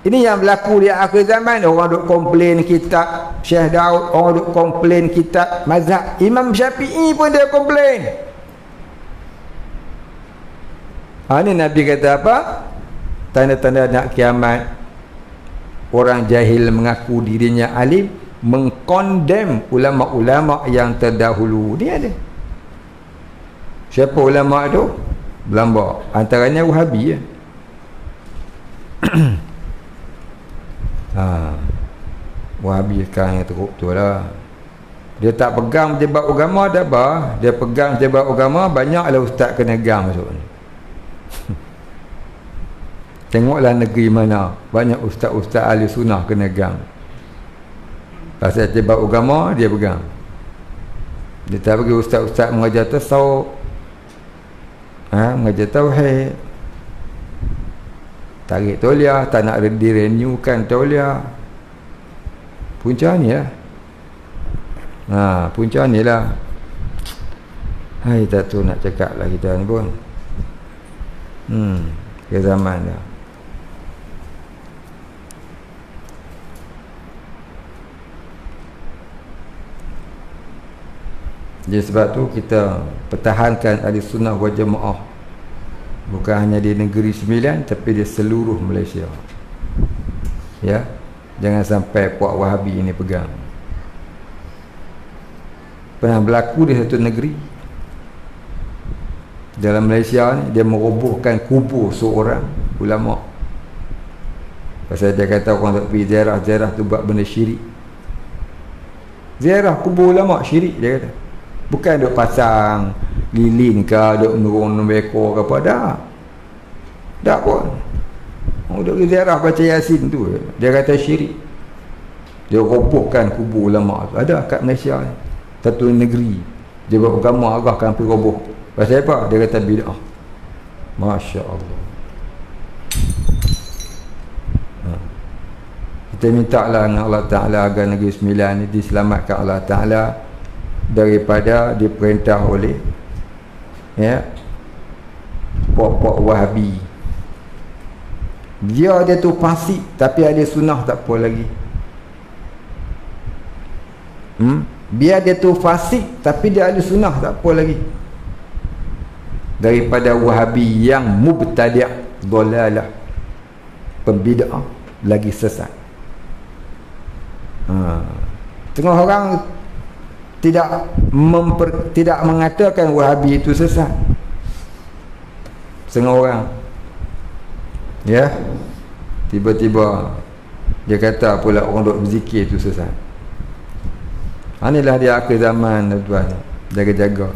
Ini yang berlaku di akhir zaman. Orang duk komplain kitab Syekh Daud, orang duk komplain kitab mazhab Imam Syafi'i pun dia komplain. Ini Nabi kata apa? Tanda-tanda nak kiamat, orang jahil mengaku dirinya alim, mengkondem ulama-ulama yang terdahulu. Dia ada. Siapa ulama tu? Belamba. Antaranya Wahabi ya. Wahabi sekarang yang teruk tu lah. Dia tak pegang pejabat agama dah bah. Dia pegang pejabat agama, banyaklah ustaz kena gang masuk ni. Tengoklah negeri mana banyak ustaz-ustaz ahli sunnah kena gang. Pasal pejabat agama dia pegang. Dia tak bagi ustaz-ustaz mengajar tasawuf, mengajar tauhid, tarik tauliah, tak nak direnewkan tauliah. Punca ni lah. Punca ni lah. Hai, tak tahu nak cakap lah kita ni pun. Ke zaman dah. Jadi sebab tu kita pertahankan ahli sunnah wal jamaah. Bukan hanya di negeri Sembilan, tapi di seluruh Malaysia. Ya. Jangan sampai puak Wahabi ini pegang. Pernah berlaku di satu negeri dalam Malaysia ni, dia merobohkan kubur seorang ulama. Pasal dia kata orang tak pergi ziarah tu buat benda syirik. Ziarah kubur ulama syirik, dia kata. Bukan duk pasang lilin ke, duk menurun ekor ke apa, dah pun. Duk ziarah baca Yasin tu, dia kata syirik. Dia robohkan kubur ulama tu. Ada kat Malaysia ni, satu negeri dia buat agama agakkan pergi roboh. Pasal apa? Dia kata bid'ah. Masya Allah. Kita minta lah dengan Allah Ta'ala agar negeri Sembilan ni diselamatkan Allah Ta'ala daripada diperintah oleh puak-puak Wahabi. Dia tu fasik, tapi ada sunnah tak apa lagi. Biar dia tu fasik, tapi dia ada sunnah tak apa lagi. Daripada Wahabi yang mubtadi', dolalah, pembid'ah, lagi sesat. Tengah orang tidak mengatakan Wahabi itu sesat. Setengah orang tiba-tiba dia kata pula orang duk berzikir itu sesat. Inilah dia akhir zaman, tuan. Jaga-jaga.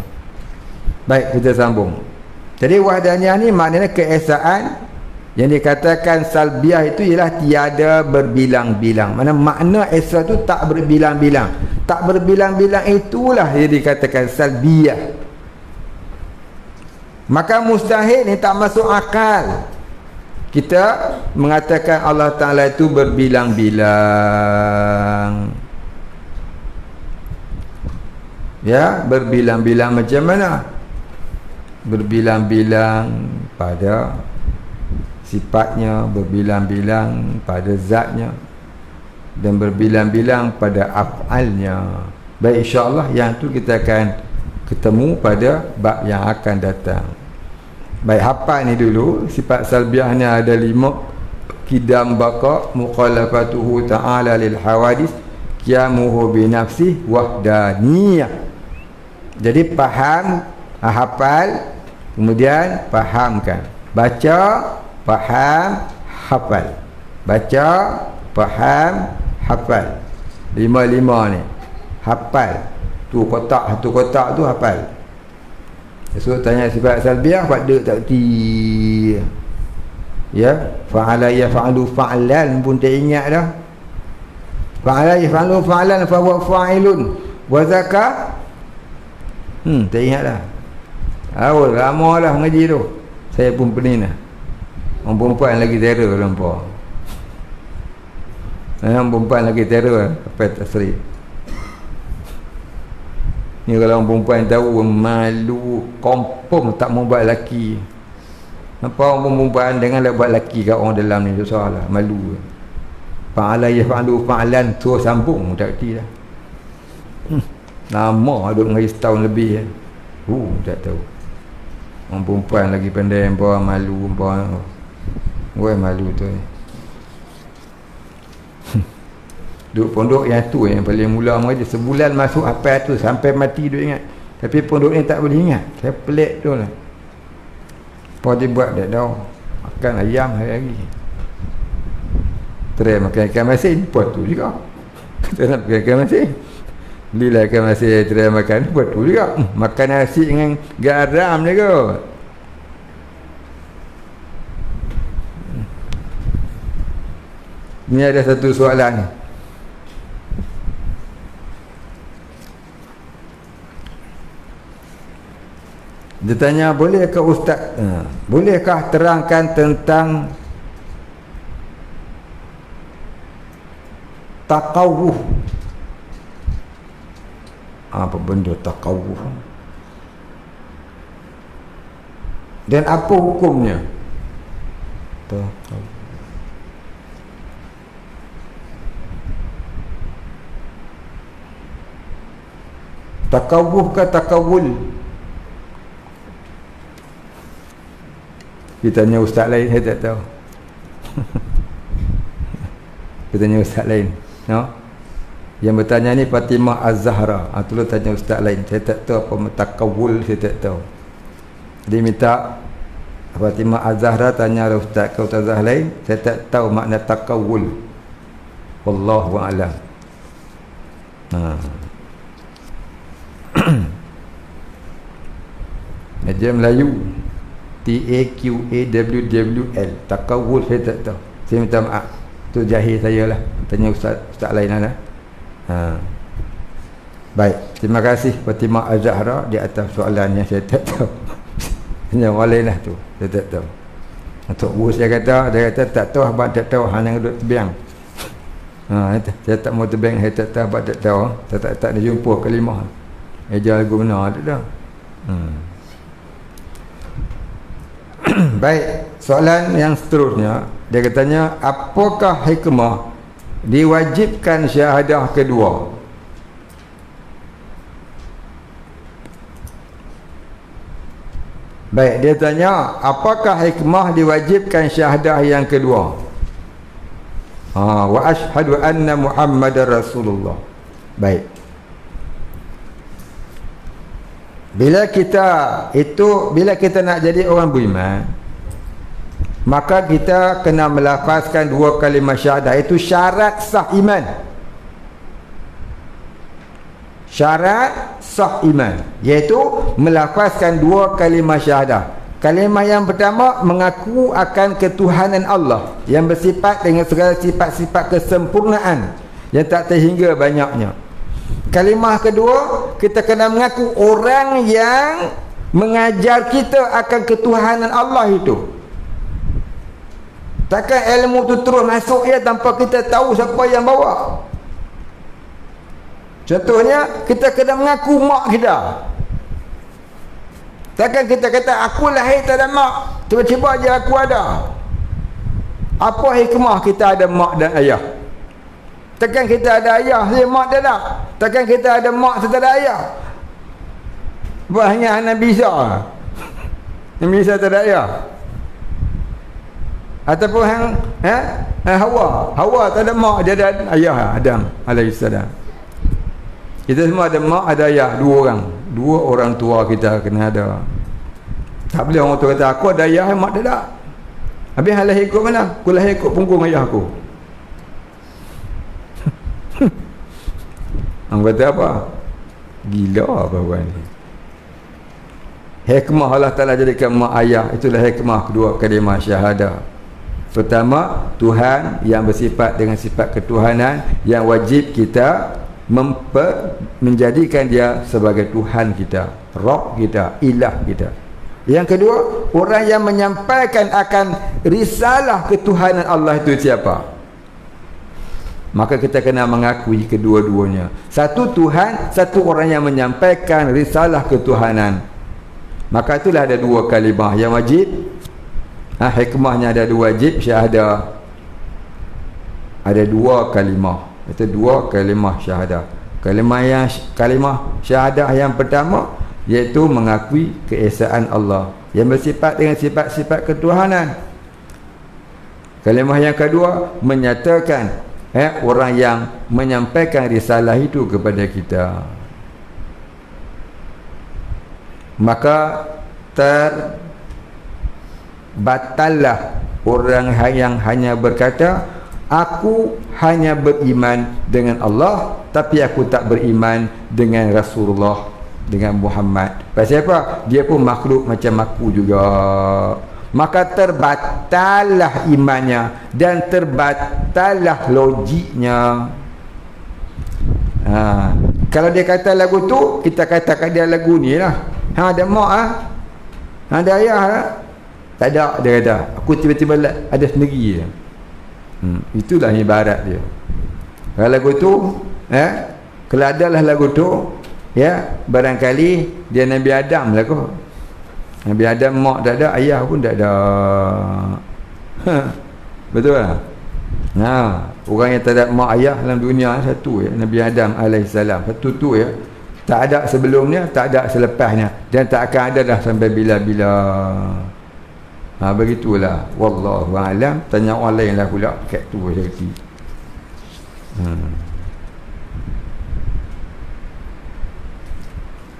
Baik, kita sambung. Jadi wahdaniyah ni maknanya keesaan. Yang dikatakan salbiah itu ialah tiada berbilang-bilang. Makna esa tu tak berbilang-bilang. Tak berbilang-bilang itulah yang dikatakan salbiah. Maka mustahil ni tak masuk akal kita mengatakan Allah Ta'ala itu berbilang-bilang. Ya, berbilang-bilang macam mana? Berbilang-bilang pada sifatnya, berbilang-bilang pada zatnya, dan berbilang-bilang pada af'alnya. Baik, insyaAllah yang tu kita akan ketemu pada bab yang akan datang. Baik, hafal ni dulu. Sifat salbiahnya ada 5. Qidam baqa, mukhalafatuhu ta'ala lil hawadis, qiyamuhu binafsih, wahdaniyah. Jadi faham, hafal, kemudian fahamkan. Baca, faham, hafal. Baca, faham, hafal. 5 ni hafal. Tu kotak, satu kotak tu hafal. Esok tanya sifat salbiah, pada tak ti. Ya, fa'ala yaf'alu fa'lan pun tak ingat dah. Fa'ala yaf'alu fa'lan fa huwa fa'ilun wa zaka. Tak ingat dah. Awal lama lah mengaji tu. Saya pun pening dah. Orang perempuan lagi terror nampak. Orang perempuan lagi terror apa tasrif. Ni kalau orang perempuan tahu malu, kompong tak mau buat lelaki. Nampak orang perempuan denganlah buat lelaki kat orang dalam ni susah lah, malu. Fa'ala yaf'alu fa'lan tu sambung tak kerti dah. Lama duduk dengan setahun lebih tak tahu. Orang perempuan lagi pandai bawa malu, bawa malu tu ni. Duduk pondok yang tu yang paling mula mengaji sebulan masuk apa tu sampai mati duk ingat. Tapi pondok ni tak boleh ingat. Saya pelik tu lah. Apa dia buat tak tahu. Makan ayam hari-hari. Try makan ikan masin buat tu juga. Kita nak makan ikan masin. Belilah ikan masin try makan buat tu juga. Makan nasi dengan garam je kot. Ni ada satu soalan. Dia tanya, bolehkah ustaz bolehkah terangkan tentang takawuh? Apa benda takawuh dan apa hukumnya? Takawuh ke takawul? Kita tanya ustaz lain, saya tak tahu. Kita tanya ustaz lain, no? Yang bertanya ni Fatimah Az-Zahra. Itulah tanya ustaz lain. Saya tak tahu apa takawul, saya tak tahu. Dia minta Fatimah Az-Zahra tanya ustaz ke ustazah lain. Saya tak tahu makna takawul. Wallahu a'lam. Media Melayu TAQAWWL takawul saya tak tahu. Saya minta maaf. Tu jahil saya lah. Tanya ustaz lain lah. Baik, terima kasih Fatimah Az-Zahra di atas soalan yang saya tak tahu. Hanya orang lain lah tu, saya tak tahu. Untuk guru saya kata tak tahu abang tak tahu, hang yang duduk terbiang. Saya tak mau terbiang, saya tak tahu abang tak tahu. Saya tak nak jumpa kalimah. Eja lagu benar tak tahu. Baik, soalan yang seterusnya dia katanya, apakah hikmah diwajibkan syahadah kedua? Baik, dia tanya apakah hikmah diwajibkan syahadah yang kedua? Wa ashhadu anna Muhammadar Rasulullah. Baik, bila kita nak jadi orang beriman, maka kita kena melafazkan dua kalimah syahadah. Itu syarat sah iman. Syarat sah iman, iaitu melafazkan dua kalimah syahadah. Kalimah yang pertama, mengaku akan ketuhanan Allah yang bersifat dengan segala sifat-sifat kesempurnaan yang tak terhingga banyaknya. Kalimah kedua, kita kena mengaku orang yang mengajar kita akan ketuhanan Allah itu. Takkan ilmu tu terus masuk ya tanpa kita tahu siapa yang bawa. Contohnya, kita kena mengaku mak kita. Takkan kita kata aku lahir tak ada mak, tiba-tiba je aku ada. Apa hikmah kita ada mak dan ayah? Takkan kita ada ayah, dia mak tak ada. Takkan kita ada mak serta ada ayah. Banyak Nabi Isa. Nabi Isa tak ada ayah. Ataupun Hawa tak ada mak, dia ada ayah, Adam alaihissalam. Kita semua ada mak, ada ayah, dua orang tua kita kena ada. Tak boleh orang tua kata aku ada ayah, mak tak ada. Habis hal lahir ikut mana? Aku lahir ikut punggung ayah aku. Orang kata apa? Gila apa ni? Hikmah Allah Ta'ala jadikan mak ayah, itulah hikmah kedua kalimah syahadah. Pertama, Tuhan yang bersifat dengan sifat ketuhanan yang wajib kita menjadikan dia sebagai Tuhan kita, Rabb kita, ilah kita. Yang kedua, orang yang menyampaikan akan risalah ketuhanan Allah itu siapa? Maka kita kena mengakui kedua-duanya. Satu Tuhan, satu orang yang menyampaikan risalah ketuhanan. Maka itulah ada dua kalimah yang wajib. Hikmahnya ada dua wajib syahadah. Ada dua kalimah. Itu dua kalimah syahadah. Kalimah syahadah yang pertama iaitu mengakui keesaan Allah yang bersifat dengan sifat-sifat ketuhanan. Kalimah yang kedua menyatakan orang yang menyampaikan risalah itu kepada kita. Maka terbatallah orang yang hanya berkata, aku hanya beriman dengan Allah, tapi aku tak beriman dengan Rasulullah, dengan Muhammad. Pasal apa? Dia pun makhluk macam aku juga. Maka terbatallah imannya dan terbatallah logiknya. Kalau dia kata lagu tu, kita katakan dia lagu ni lah. Ada mak ada ayah lah. Tak ada, dia kata. Aku tiba-tiba ada sendiri. Itulah ibarat dia. Kalau lagu tu, kalau adalah lagu tu, barangkali dia Nabi Adam lah kot. Nabi Adam mak tak ada, ayah pun tak ada. Betul tak? Orang yang tak ada mak ayah dalam dunia satu Nabi Adam alaihissalam. Satu tu tak ada sebelumnya, tak ada selepasnya, dan tak akan ada dah sampai bila-bila. Begitulah. Wallahu a'lam. Tanya orang lain lah pula kat tu sekali.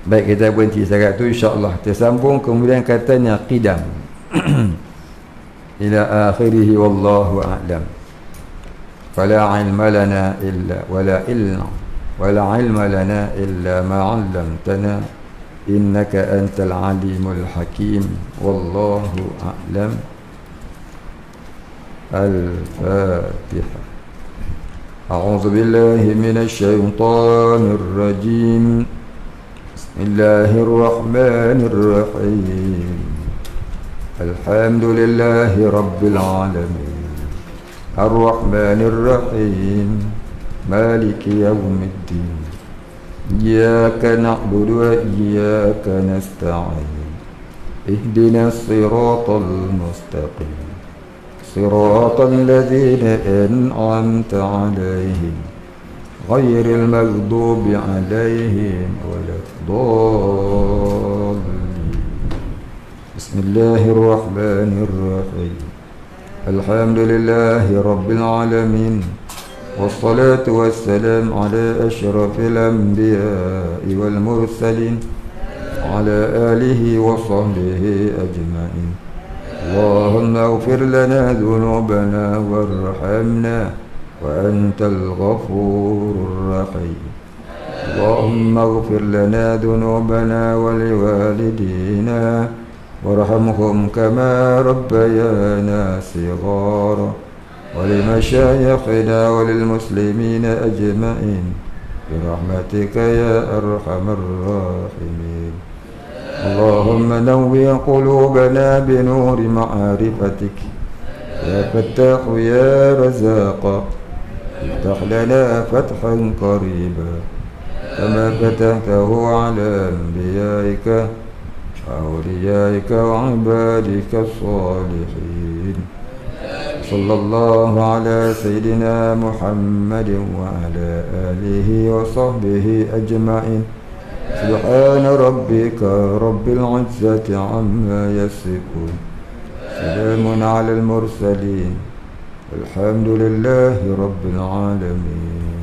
Baik, kita berhenti setakat tu, insya-Allah tersambung. Kemudian katanya qidam ila akhirih, wallahu a'lam. Fala ilma lana illa wala ilma lana illa ma 'allamtana innaka antal alimul hakim, wallahu a'lam. Al-Fatihah. A'udzu billahi minasy syaithanir rajim. Bismillahirrahmanirrahim. Alhamdulillahi rabbil alamin. Ar-Rahmanir Rahim. Maliki yaumiddin. Iyyaka na'budu wa iyyaka nasta'in. Ihdinas siratal mustaqim. Siratal ladzina an'amta 'alaihim ghairil maghdubi 'alaihim waladdallin. Bismillahirrahmanirrahim. Alhamdulillahi rabbil alamin. Wassalatu wassalamu ala asyrafil anbiya'i wal mursalin ala alihi wa sahbihi ajma'in. Allahumma ighfir lana dhunubana warhamna wa antal ghafurur rahim. Allahumma ighfir lana dhunubana wa liwalidina warhamhum kama rabbayana shighara. ولمشايخنا وللمسلمين أجمعين برحمتك يا أرحم الراحمين. اللهم نور قلوبنا بنور معرفتك يا فتاح يا رزاق. افتح لنا فتحا قريبا كما فتحته على أنبيائك وأوليائك وعبادك الصالحين. صلى الله على سيدنا محمد وعلى آله وصحبه أجمعين. سبحان ربك رب العزة عما يصفون. سلام على المرسلين. الحمد لله رب العالمين.